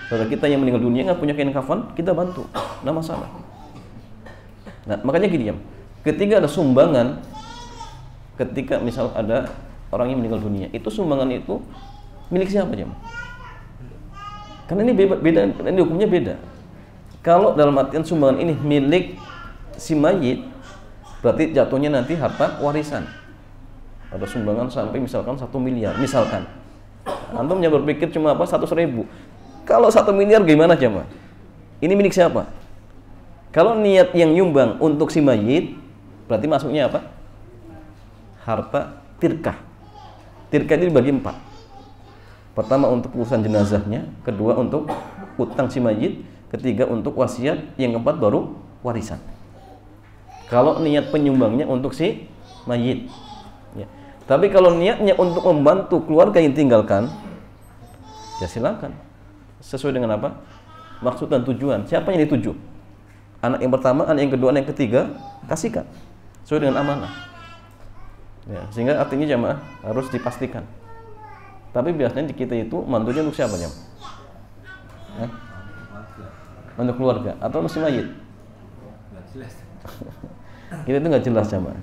Kalau kita yang meninggal dunia nggak punya kain kafan, kita bantu, nggak masalah. Nah, makanya gini ya, ketika ada sumbangan, ketika misal ada orang yang meninggal dunia, itu sumbangan itu milik siapa jemaah? Karena ini beda, ini hukumnya beda. Kalau dalam artian sumbangan ini milik si mayit, berarti jatuhnya nanti harta warisan. Ada sumbangan sampai misalkan 1 miliar, misalkan. Antumnya berpikir cuma apa? 100.000. Kalau 1 miliar gimana jemaah? Ini milik siapa? Kalau niat yang nyumbang untuk si mayit, berarti masuknya apa? Harta tirkah. Tirkah ini dibagi 4. Pertama untuk urusan jenazahnya, kedua untuk utang si mayit, ketiga untuk wasiat, yang keempat baru warisan. Kalau niat penyumbangnya untuk si mayit, ya. Tapi kalau niatnya untuk membantu keluarga yang tinggalkan, ya silakan. Sesuai dengan apa? Maksud dan tujuan. Siapa yang dituju? Anak yang pertama, anak yang kedua, anak yang ketiga, kasihkan. Sesuai dengan amanah. Ya, sehingga artinya jamaah harus dipastikan. Tapi biasanya di kita itu mantunya untuk siapa jamaah? Untuk keluarga atau untuk si mayit? Kita itu nggak jelas jamaah.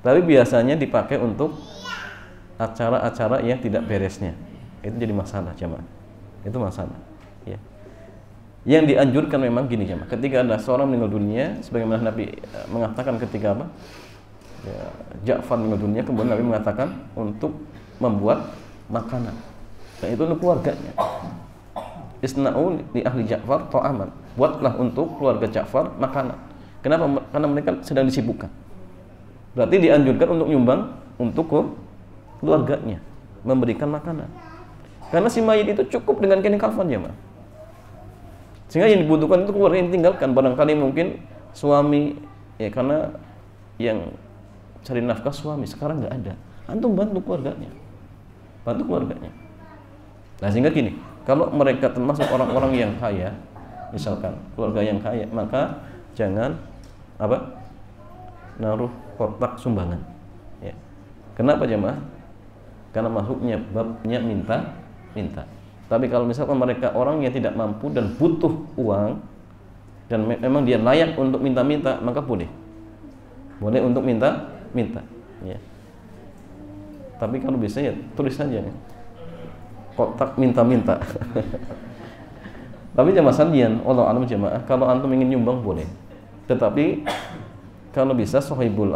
Tapi biasanya dipakai untuk acara-acara yang tidak beresnya. Itu jadi masalah jamaah. Itu masalah. Ya. Yang dianjurkan memang gini jamaah. Ketika ada seorang meninggal dunia, sebagaimana Nabi mengatakan ketika apa? Ya, Ja'far meninggal dunia, kemudian Nabi mengatakan untuk membuat makanan. Dan itu untuk keluarganya. Isna'u li ahli Ja'far ta'aman. Buatlah untuk keluarga Ja'far makanan. Kenapa? Karena mereka sedang disibukkan. Berarti dianjurkan untuk nyumbang untuk keluarganya, memberikan makanan. Karena si mayit itu cukup dengan kain kafan ya, Mas. Sehingga yang dibutuhkan itu keluarga yang tinggalkan. Barangkali mungkin suami, ya karena yang cari nafkah suami sekarang nggak ada. Antum bantu keluarganya, bantu keluarganya. Nah sehingga gini, kalau mereka termasuk orang-orang yang kaya, misalkan keluarga yang kaya, maka jangan apa? Naruh kotak sumbangan. Ya. Kenapa jemaah? Karena masuknya babnya minta. Tapi kalau misalkan mereka orang yang tidak mampu dan butuh uang dan memang dia layak untuk minta-minta, maka boleh untuk minta. Ya. Tapi kalau bisa ya tulis saja nih. Kotak minta-minta. Tapi jamaah sandian, Allah alam jamaah, kalau antum ingin nyumbang boleh. Tetapi kalau bisa sahibul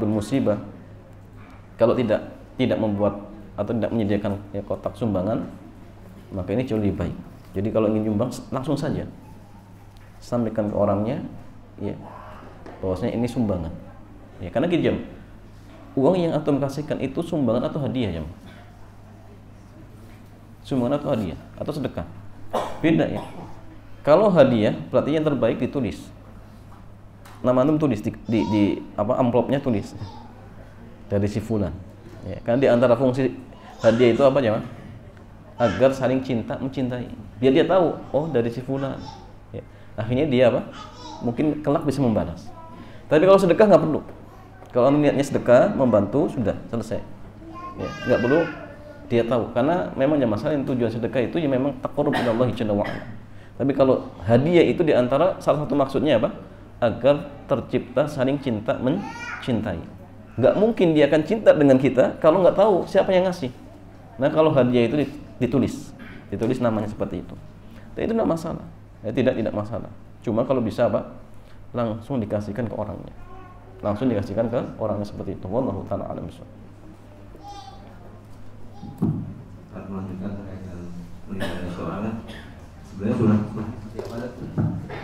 musibah. Kalau tidak membuat atau tidak menyediakan ya, kotak sumbangan, maka ini jauh lebih baik. Jadi kalau ingin nyumbang langsung saja sampaikan ke orangnya, ya, bahwasanya ini sumbangan. Ya, karena gini jam, uang yang antum kasihkan itu sumbangan atau hadiah jam? Sumbangan atau hadiah atau sedekah? Beda ya. Kalau hadiah berarti yang terbaik ditulis. Nama antum tulis di amplopnya tulis dari si fulan. Ya, karena di antara fungsi hadiah itu apa ya? Agar saling cinta mencintai. Biar dia tahu, oh dari si fulan. Ya. Akhirnya dia apa? Mungkin kelak bisa membalas. Tapi kalau sedekah nggak perlu. Kalau niatnya sedekah membantu sudah selesai. Ya, nggak perlu dia tahu. Karena memang masalah yang tujuan sedekah itu ya memang taqarrub ila Allah jalla wa ala. Tapi kalau hadiah itu di antara salah satu maksudnya apa? Agar tercipta saling cinta mencintai. Nggak mungkin dia akan cinta dengan kita kalau nggak tahu siapa yang ngasih. Nah kalau hadiah itu ditulis namanya seperti itu. Dan itu tidak masalah. Ya, tidak masalah. Cuma kalau bisa apa? Langsung dikasihkan ke orangnya. Langsung dikasihkan ke orangnya seperti itu. Wallahu ta'ala a'lam bishawab. Saat melanjutkan terkait dengan meninggalnya seorang, sebenarnya sunnah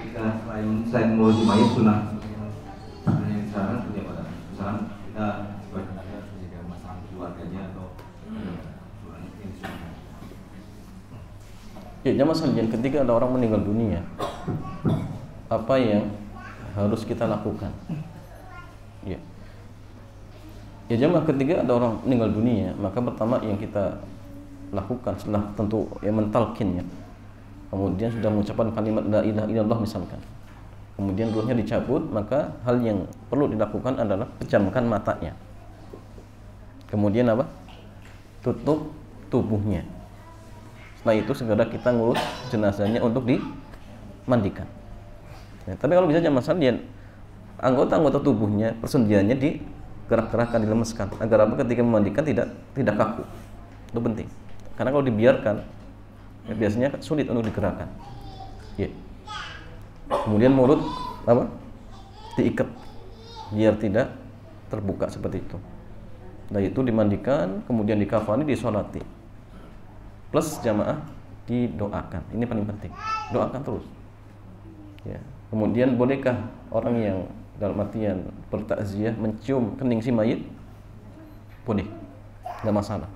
jika selain mengurusi mayat sunnah yang disarankan seperti apa? Misalkan kita sebagian ada menjaga masalah keluarganya atau ya jamaah sekalian, ketika ada orang meninggal dunia, apa yang harus kita lakukan? Ya jamaah, ketika ada orang meninggal dunia, maka pertama yang kita lakukan setelah tentu yang mentalkinnya, kemudian sudah mengucapkan kalimat la ilaha illallah misalkan, kemudian ruhnya dicabut, maka hal yang perlu dilakukan adalah pejamkan matanya, kemudian apa? Tutup tubuhnya. Setelah itu segera kita ngurus jenazahnya untuk dimandikan. Ya, tapi kalau bisa jamaah sekalian, anggota-anggota tubuhnya, persendiannya digerak-gerakkan, dilemeskan, agar apa? Ketika memandikan tidak kaku. Itu penting. Karena kalau dibiarkan, ya biasanya sulit untuk digerakkan. Ya. Kemudian mulut apa? Diikat biar tidak terbuka seperti itu. Nah itu dimandikan, kemudian dikafani, disolati. Plus jamaah didoakan. Ini paling penting. Doakan terus. Ya. Kemudian bolehkah orang yang dalam artian bertakziah mencium kening si mayit? Boleh, nggak masalah.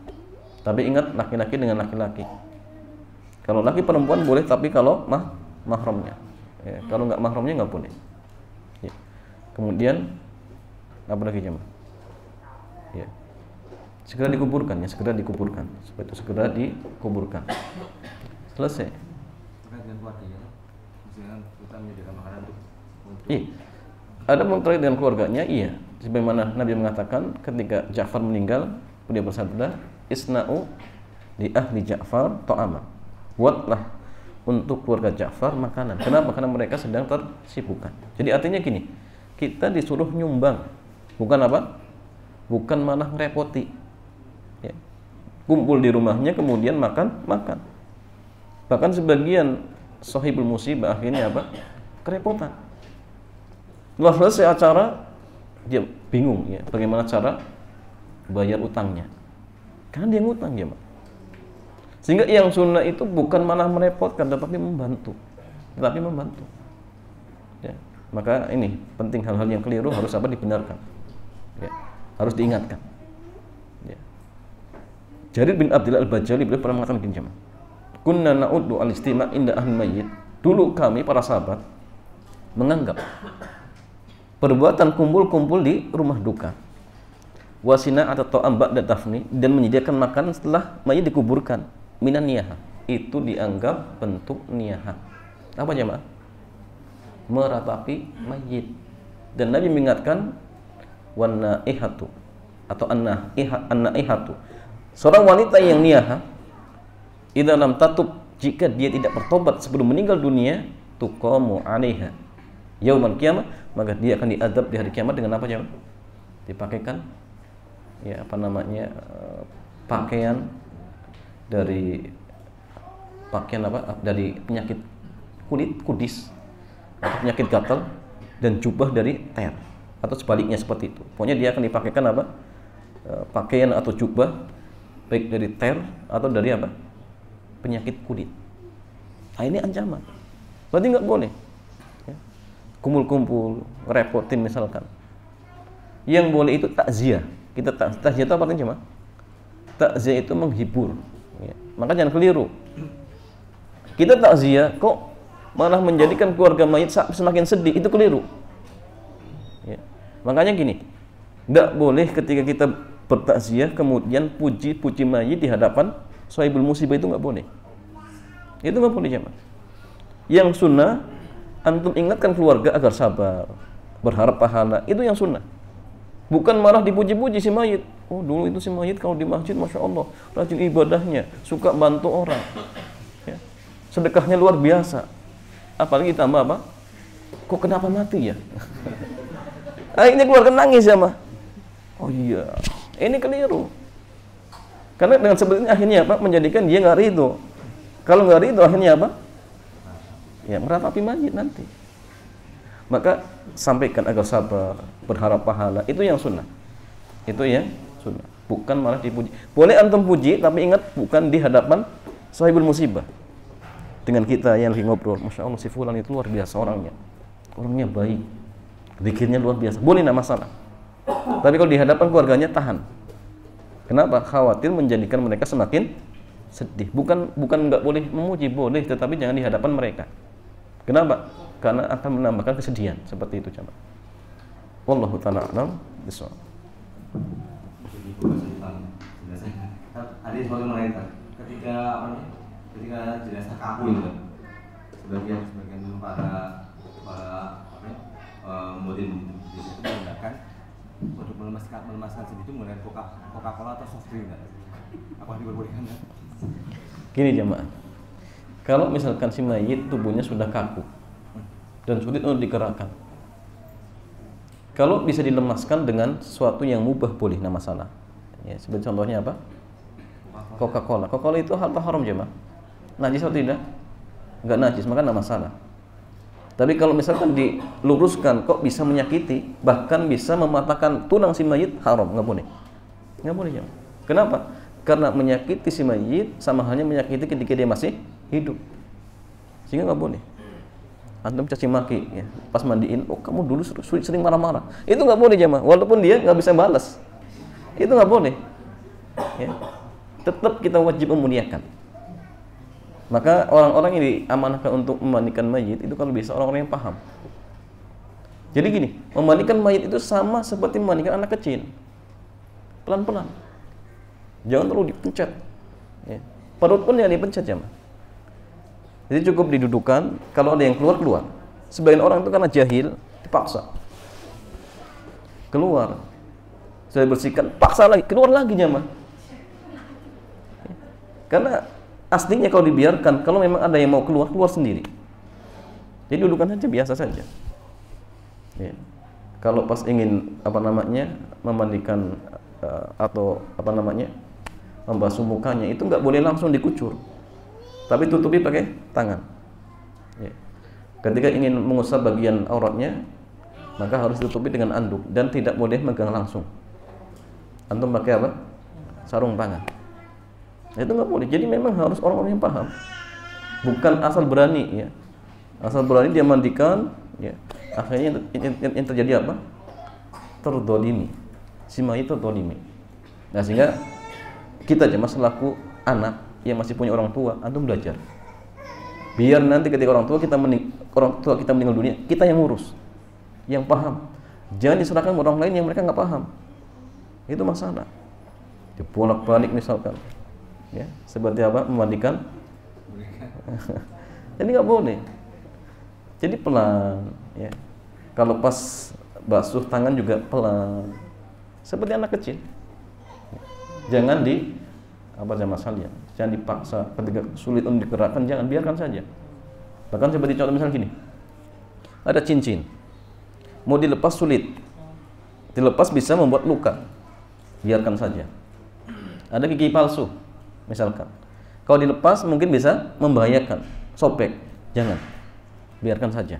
Tapi ingat, laki-laki dengan laki-laki. Kalau laki perempuan boleh, tapi kalau mahramnya. Ya, kalau nggak mahramnya nggak boleh. Ya. Kemudian apa lagi jemaah? Ya. Segera dikuburkan ya, segera dikuburkan. Supaya itu segera dikuburkan. Selesai. Iya. Ada terkait dengan keluarganya, iya. Sebagaimana Nabi mengatakan ketika Ja'far meninggal, beliau bersabda, "Isna'u li ahli Ja'far ta'ama." Buatlah untuk keluarga Ja'far makanan. Kenapa? Karena mereka sedang tersibukkan. Jadi artinya gini, kita disuruh nyumbang, bukan apa? Bukan malah ngerepoti. Ya. Kumpul di rumahnya kemudian makan. Bahkan sebagian sahibul musibah akhirnya apa? Kerepotan. Setelah selesai acara, dia bingung ya, bagaimana cara bayar utangnya. Karena dia ngutang ya, Pak. Sehingga yang sunnah itu bukan malah merepotkan, tetapi membantu. Ya. Maka ini penting, hal-hal yang keliru harus apa? Dibenarkan. Ya. Harus diingatkan. Ya. Jarir bin Abdullah Al-Bajali beliau pernah mengatakan gini, jemaah. Kunna na'uddu al-istima' inda ahli mayyit. Dulu kami para sahabat menganggap perbuatan kumpul-kumpul di rumah duka, wasina atau ta'am ba'da dafni, dan menyediakan makanan setelah mayit dikuburkan, minan niyaha, itu dianggap bentuk niyaha. Apa jemaah? Meratapi mayit. Dan Nabi mengingatkan wannaihatu atau annaihatu, seorang wanita yang niyaha, idza lam tatub, jika dia tidak bertobat sebelum meninggal dunia, tuqamu 'alaiha yaumal qiyamah, maka dia akan diazab di hari kiamat dengan apa jemaah? Dipakaikan ya apa namanya, pakaian dari penyakit kulit kudis atau penyakit gatal, dan jubah dari ter, atau sebaliknya seperti itu. Pokoknya dia akan dipakaikan apa? Pakaian atau jubah baik dari ter atau dari apa? Penyakit kulit. Nah, ini ancaman. Berarti nggak boleh ya. Kumpul-kumpul, ngerepotin misalkan. Yang boleh itu takziah. Kita takziah itu apa artinya, Mas? Takziah itu menghibur ya. Maka jangan keliru. Kita takziah kok malah menjadikan keluarga mayit semakin sedih, itu keliru ya. Makanya gini, nggak boleh ketika kita bertakziah kemudian puji-puji mayit di hadapan sahibul musibah, itu nggak boleh. Itu nggak boleh jemaah. Yang sunnah, antum ingatkan keluarga agar sabar, berharap pahala, itu yang sunnah. Bukan malah dipuji-puji si mayit. Oh, dulu itu si mayit kalau di masjid, masya Allah, rajin ibadahnya, suka bantu orang, ya. Sedekahnya luar biasa. Apalagi tambah apa? Kok kenapa mati ya? Akhirnya keluarga nangis ya, mah. Oh iya, ini keliru. Karena dengan seperti ini akhirnya apa? Menjadikan dia nggak ridho. Kalau nggak ridho akhirnya apa? Ya meratapi mayit nanti. Maka sampaikan agar sabar, berharap pahala, itu yang sunnah. Itu yang sunnah. Bukan malah dipuji. Boleh antum puji, tapi ingat bukan di hadapan sahibul musibah. Dengan kita yang lagi ngobrol, masya Allah si fulan itu luar biasa orangnya baik, zikirnya luar biasa. Boleh, nggak masalah. Tapi kalau di hadapan keluarganya tahan. Kenapa? Khawatir menjadikan mereka semakin sedih. Bukan nggak boleh memuji, boleh, tetapi jangan di hadapan mereka. Kenapa? Karena akan menambahkan kesedihan. Seperti itu, coba. Wallahu ta'ala a'lam bishawab. Ada suatu mereka ketika jenazah kaku itu, sebagian dulu para modin itu menggunakan untuk melemaskan sedih itu menggunakan Coca-Cola atau soft drink. Apa diperbolehkan? Gini jemaah, kalau misalkan si mayit tubuhnya sudah kaku dan sulit untuk digerakkan, kalau bisa dilemaskan dengan sesuatu yang mubah boleh, nggak masalah. Ya, seperti contohnya apa? Coca-Cola. Coca-Cola itu harta haram jemaah. Najis atau tidak? Nggak najis, maka nggak masalah. Tapi kalau misalkan diluruskan kok bisa menyakiti, bahkan bisa mematahkan tulang si mayit, haram, nggak boleh. Nggak boleh jemaah. Kenapa? Karena menyakiti si mayit sama halnya menyakiti ketika dia masih hidup. Sehingga nggak boleh. Antum caci maki ya, pas mandiin, oh kamu dulu sering marah-marah. Itu nggak boleh jemaah, walaupun dia nggak bisa balas. Itu nggak boleh. Ya. Tetap kita wajib memuliakan. Maka orang-orang yang diamanahkan untuk memandikan mayit itu kalau bisa orang-orang yang paham. Jadi gini, memandikan mayit itu sama seperti memandikan anak kecil. Pelan-pelan. Jangan terlalu dipencet. Ya. Perut pun jangan dipencet jemaah. Jadi cukup didudukan, kalau ada yang keluar. Sebagian orang itu karena jahil, dipaksa. Keluar. Saya bersihkan, paksa lagi, keluar lagi jemaah. Karena aslinya kalau dibiarkan, kalau memang ada yang mau keluar sendiri. Jadi dudukan saja biasa saja. Ya. kalau pas ingin memandikan atau membasuh mukanya itu nggak boleh langsung dikucur, tapi tutupi pakai tangan. Ya. Ketika ingin mengusap bagian auratnya, maka harus ditutupi dengan anduk dan tidak boleh megang langsung. Antum pakai apa? Sarung tangan. Itu nggak boleh. Jadi memang harus orang-orang yang paham, bukan asal berani, ya. Asal berani dia mandikan, ya. Akhirnya yang terjadi apa? Terdolimi. Si mayit terdolimi. Nah, sehingga kita aja selaku anak yang masih punya orang tua, antum belajar. Biar nanti ketika orang tua kita meninggal dunia, kita yang ngurus, yang paham. Jangan diserahkan orang lain yang mereka nggak paham. Itu masalah. Dibolak-balik misalkan, ya, seperti apa memandikan. Jadi nggak boleh. Jadi pelan, ya. Kalau pas basuh tangan juga pelan, seperti anak kecil. Jangan jangan dipaksa. Ketika sulit untuk digerakkan, jangan, biarkan saja. Bahkan seperti contoh misalnya gini, ada cincin, mau dilepas sulit, dilepas bisa membuat luka, biarkan saja. Ada gigi palsu, misalkan, kalau dilepas mungkin bisa membahayakan, sobek, jangan, biarkan saja.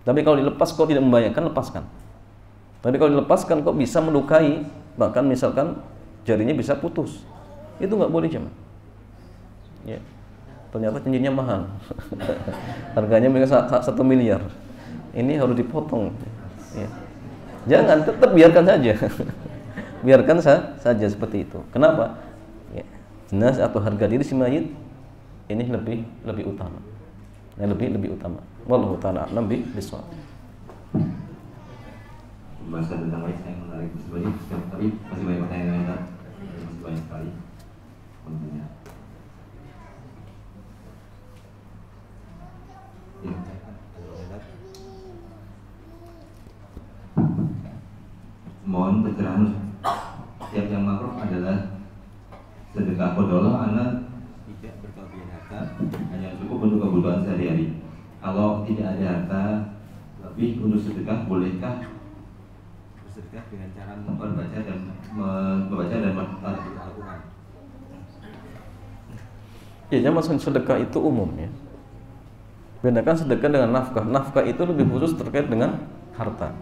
Tapi kalau dilepas kok tidak membahayakan, lepaskan. Tapi kalau dilepaskan kok bisa melukai, bahkan misalkan jarinya bisa putus, itu nggak boleh jemaah. Ya. Ternyata cincinnya mahal, harganya mungkin 1 miliar. Ini harus dipotong. Ya. Jangan, tetap biarkan saja. Biarkan saja seperti itu. Kenapa? Ya. Jenazah atau harga diri si mayit ini lebih utama. Lebih utama. Wallahu ta'ala a'lam bishawab. Pembahasan tentang mayit yang menarik sebenarnya, tapi masih banyak pertanyaan lain, masih banyak sekali. Tentunya. Ya. Mohon pencerahan. Setiap yang makruh adalah sedekah qadha, anak tidak berkelebihan harta, hanya cukup untuk kebutuhan sehari-hari. Kalau tidak ada harta lebih untuk sedekah, bolehkah bersedekah dengan cara membaca dan Al-Quran? Ya, maksud sedekah itu umum, ya. Bedakan sedekah dengan nafkah. Nafkah itu lebih khusus terkait dengan harta.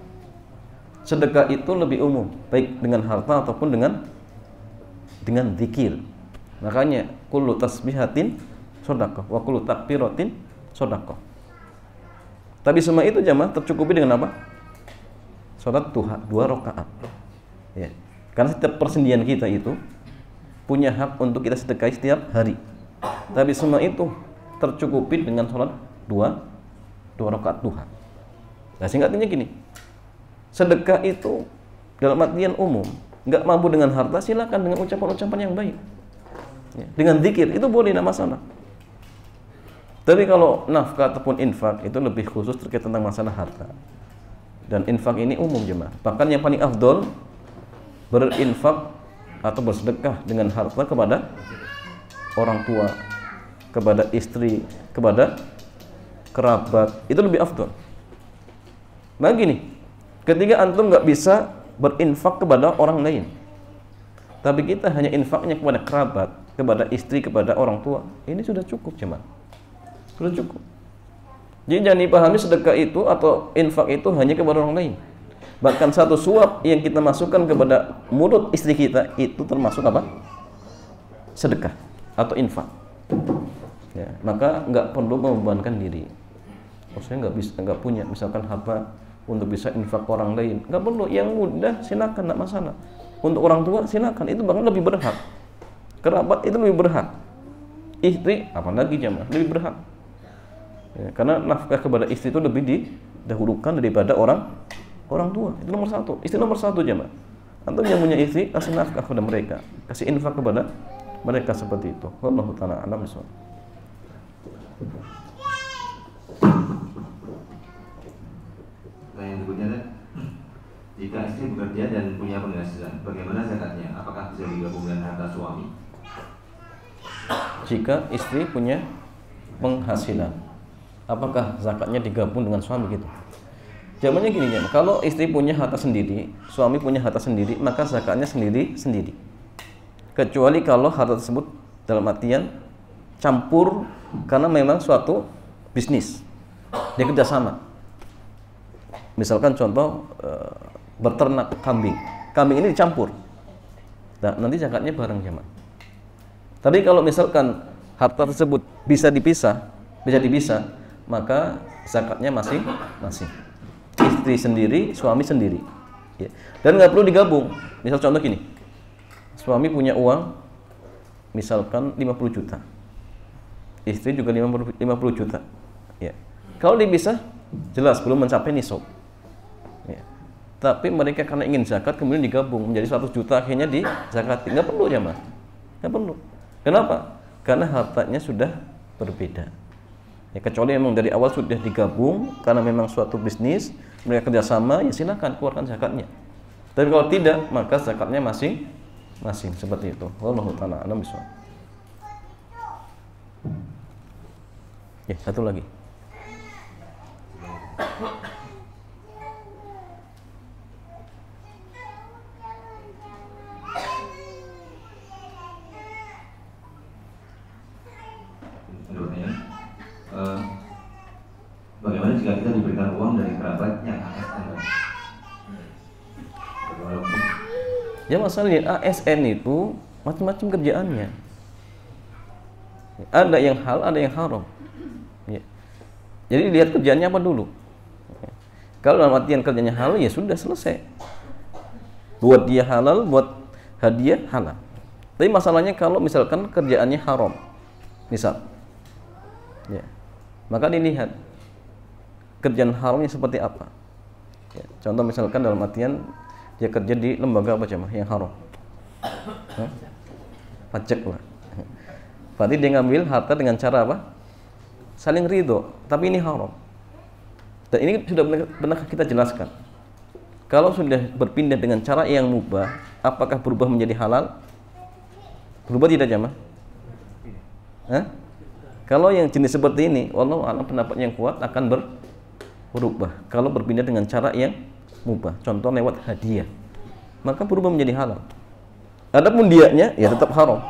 Sedekah itu lebih umum, baik dengan harta ataupun dengan zikir. Makanya kullu tasbihatin shadaqah wa kullu takbiratin shadaqah. Tapi semua itu jamaah tercukupi dengan apa? Salat duha 2 rakaat. Ya. Karena setiap persendian kita itu punya hak untuk kita sedekahi setiap hari. Tapi semua itu tercukupi dengan salat 2 rakaat duha. Nah, sehingga artinya gini, sedekah itu dalam artian umum. Nggak mampu dengan harta, silakan dengan ucapan-ucapan yang baik, ya. Dengan zikir itu boleh, tidak masalah. Tapi kalau nafkah ataupun infak itu lebih khusus terkait tentang masalah harta. Dan infak ini umum jemaah. Bahkan yang paling afdol berinfak atau bersedekah dengan harta kepada orang tua, kepada istri, kepada kerabat, itu lebih afdol. Nah gini, ketika antum nggak bisa berinfak kepada orang lain, tapi kita hanya infaknya kepada kerabat, kepada istri, kepada orang tua, ini sudah cukup jemaah. Sudah cukup. Jadi jangan dipahami sedekah itu atau infak itu hanya kepada orang lain. Bahkan satu suap yang kita masukkan kepada mulut istri kita itu termasuk apa? Sedekah atau infak. Ya, maka nggak perlu membebankan diri. Saya nggak punya misalkan harta untuk bisa infak ke orang lain, nggak perlu. Yang mudah silakan, nggak masalah. Untuk orang tua silakan, itu bahkan lebih berhak. Kerabat itu lebih berhak. Istri apalagi jamaah lebih berhak. Ya, karena nafkah kepada istri itu lebih didahulukan daripada orang tua. Itu nomor 1. Istri nomor 1 jamaah. Antum yang punya istri, kasih nafkah kepada mereka, kasih infak kepada mereka seperti itu. Wallahu ta'ala a'lam bishawab. Yang berikutnya, jika istri bekerja dan punya penghasilan, bagaimana zakatnya? Apakah bisa digabung dengan harta suami? Jika istri punya penghasilan, apakah zakatnya digabung dengan suami gitu? Jawabannya gini ya, kalau istri punya harta sendiri, suami punya harta sendiri, maka zakatnya sendiri-sendiri. Kecuali kalau harta tersebut dalam artian campur karena memang suatu bisnis, dia kerjasama. Misalkan contoh berternak kambing, kambing ini dicampur, nah, nanti zakatnya bareng jamaah. Tapi kalau misalkan harta tersebut bisa dipisah, maka zakatnya masing-masing. Istri sendiri, suami sendiri, ya. Dan nggak perlu digabung. Misal contoh gini, suami punya uang misalkan 50 juta, istri juga 50 juta, ya. Kalau dipisah, jelas belum mencapai nisab, ya. Tapi mereka karena ingin zakat kemudian digabung menjadi 100 juta, akhirnya di zakati. Nggak perlu ya mas, nggak perlu. Kenapa? Karena hartanya sudah berbeda. Ya, kecuali memang dari awal sudah digabung karena memang suatu bisnis, mereka kerjasama, ya silakan keluarkan zakatnya. Tapi kalau tidak, maka zakatnya masing-masing, seperti itu. Wallahu ta'ala a'lam bishawab. Ya, satu lagi. Bagaimana jika kita diberikan uang dari kerabat yang ASN? Ya masalahnya ASN itu macam-macam kerjaannya. Ada yang hal, ada yang haram. Ya. Jadi lihat kerjaannya apa dulu. Ya. Kalau dalam artian kerjanya halal, ya sudah selesai. Buat dia halal, buat hadiah halal. Tapi masalahnya kalau misalkan kerjaannya haram, misal, ya, maka dilihat kerjaan haramnya seperti apa. Ya, contoh misalkan dalam artian dia kerja di lembaga apa jemaah yang haram, pajak lah. Berarti dia ngambil harta dengan cara apa? Saling ridho, tapi ini haram. Dan ini sudah pernah kita jelaskan. Kalau sudah berpindah dengan cara yang mubah, apakah berubah menjadi halal? Berubah tidak jemaah? Kalau yang jenis seperti ini, wallahu a'lam, pendapat yang kuat akan berubah kalau berpindah dengan cara yang mubah, contoh lewat hadiah, maka berubah menjadi halal. Adapun dianya ya tetap haram.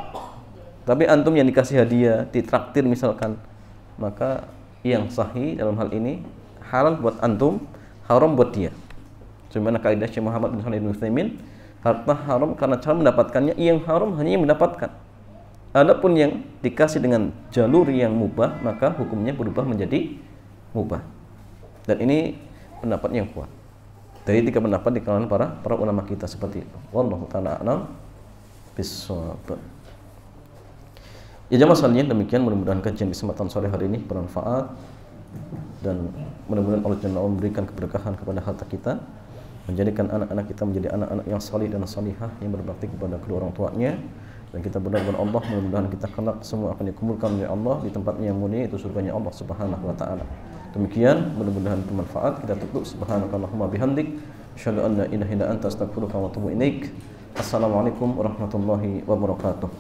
Tapi antum yang dikasih hadiah, ditraktir misalkan, maka yang sahih dalam hal ini halal buat antum, haram buat dia. Sebagaimana kaidah Syekh Muhammad bin Shalih Al-Utsaimin, harta haram karena cara mendapatkannya, yang haram hanya yang mendapatkan. Adapun yang dikasih dengan jalur yang mubah, maka hukumnya berubah menjadi mubah. Dan ini pendapat yang kuat dari 3 pendapat di kalangan para ulama kita seperti itu. Wallahu ta'ala a'lam bishawab. Ya jemaah sekalian, demikian mudah-mudahan kajian kesempatan sore hari ini bermanfaat dan mudah-mudahan Allah Jalla memberikan keberkahan kepada harta kita, menjadikan anak-anak kita menjadi anak-anak yang salih dan salihah yang berbakti kepada kedua orang tuanya. Dan kita berdoa kepada Allah, mudah-mudahan kita kelak semua akan dikumpulkan oleh Allah di tempatnya yang mulia, itu surganya Allah Subhanahu wa taala. Demikian, mudah-mudahan bermanfaat. Kita tutup subhanakallahumma bihamdik, asyhadu an la ilaha illa anta, astaghfiruka wa atubu ilaik. Assalamualaikum warahmatullahi wabarakatuh.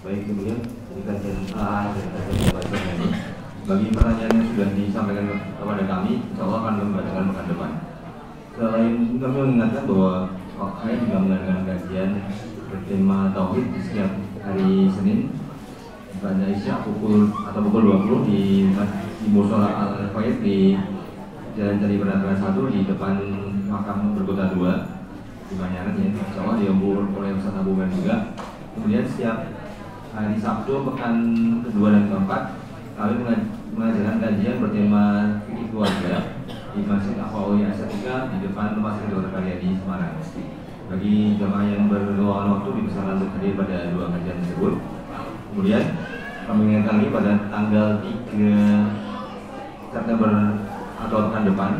Baik, kemudian dari kajian A dan kajian pelajaran ini, bagi pertanyaan yang sudah disampaikan kepada kami, insya Allah akan membacakan pekan depan. Selain kami mengingatkan bahwa saya juga mengadakan kajian bertema tauhid di setiap hari Senin pada Isya pukul 20 di Mushola Al-Faid di Jalan Candi Penataran 1 di depan Makam Berkota 2 di Manyaran, ya. Insya Allah dihubur oleh Ustaz Abu Ben juga. Kemudian setiap hari Sabtu pekan kedua dan keempat kami mengajarkan kajian bertema fikih keluarga di Masjid Akhwawi Asyatika di depan Rumah Sakit Dr. Karyadi Semarang. Bagi jemaah yang berluang waktu dipersilakan untuk hadir pada 2 kajian tersebut. Kemudian kami ingatkan lagi pada tanggal 3 September atau pekan depan,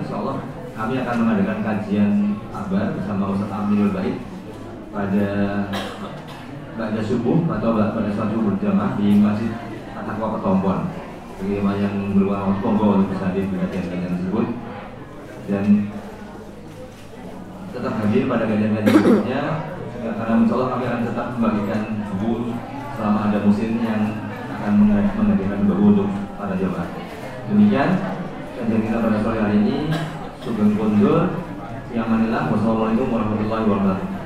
insya Allah kami akan mengadakan kajian akbar bersama Ustaz Aminul Bait pada subuh atau pada suatu berjamaah di Masjid At-Taqwa Petompon. Bagi yang berluang waktu, monggo untuk bisa hadir di kajian-kajian tersebut dan tetap hadir pada kajian-kajian berikutnya, karena insya Allah kami akan tetap membagikan buku selama ada musim yang akan menghadirkan buku untuk para jamaah. Demikian kajian kita pada sore hari ini. Sugeng Kondur yang manilah. Wassalamualaikum warahmatullahi wabarakatuh.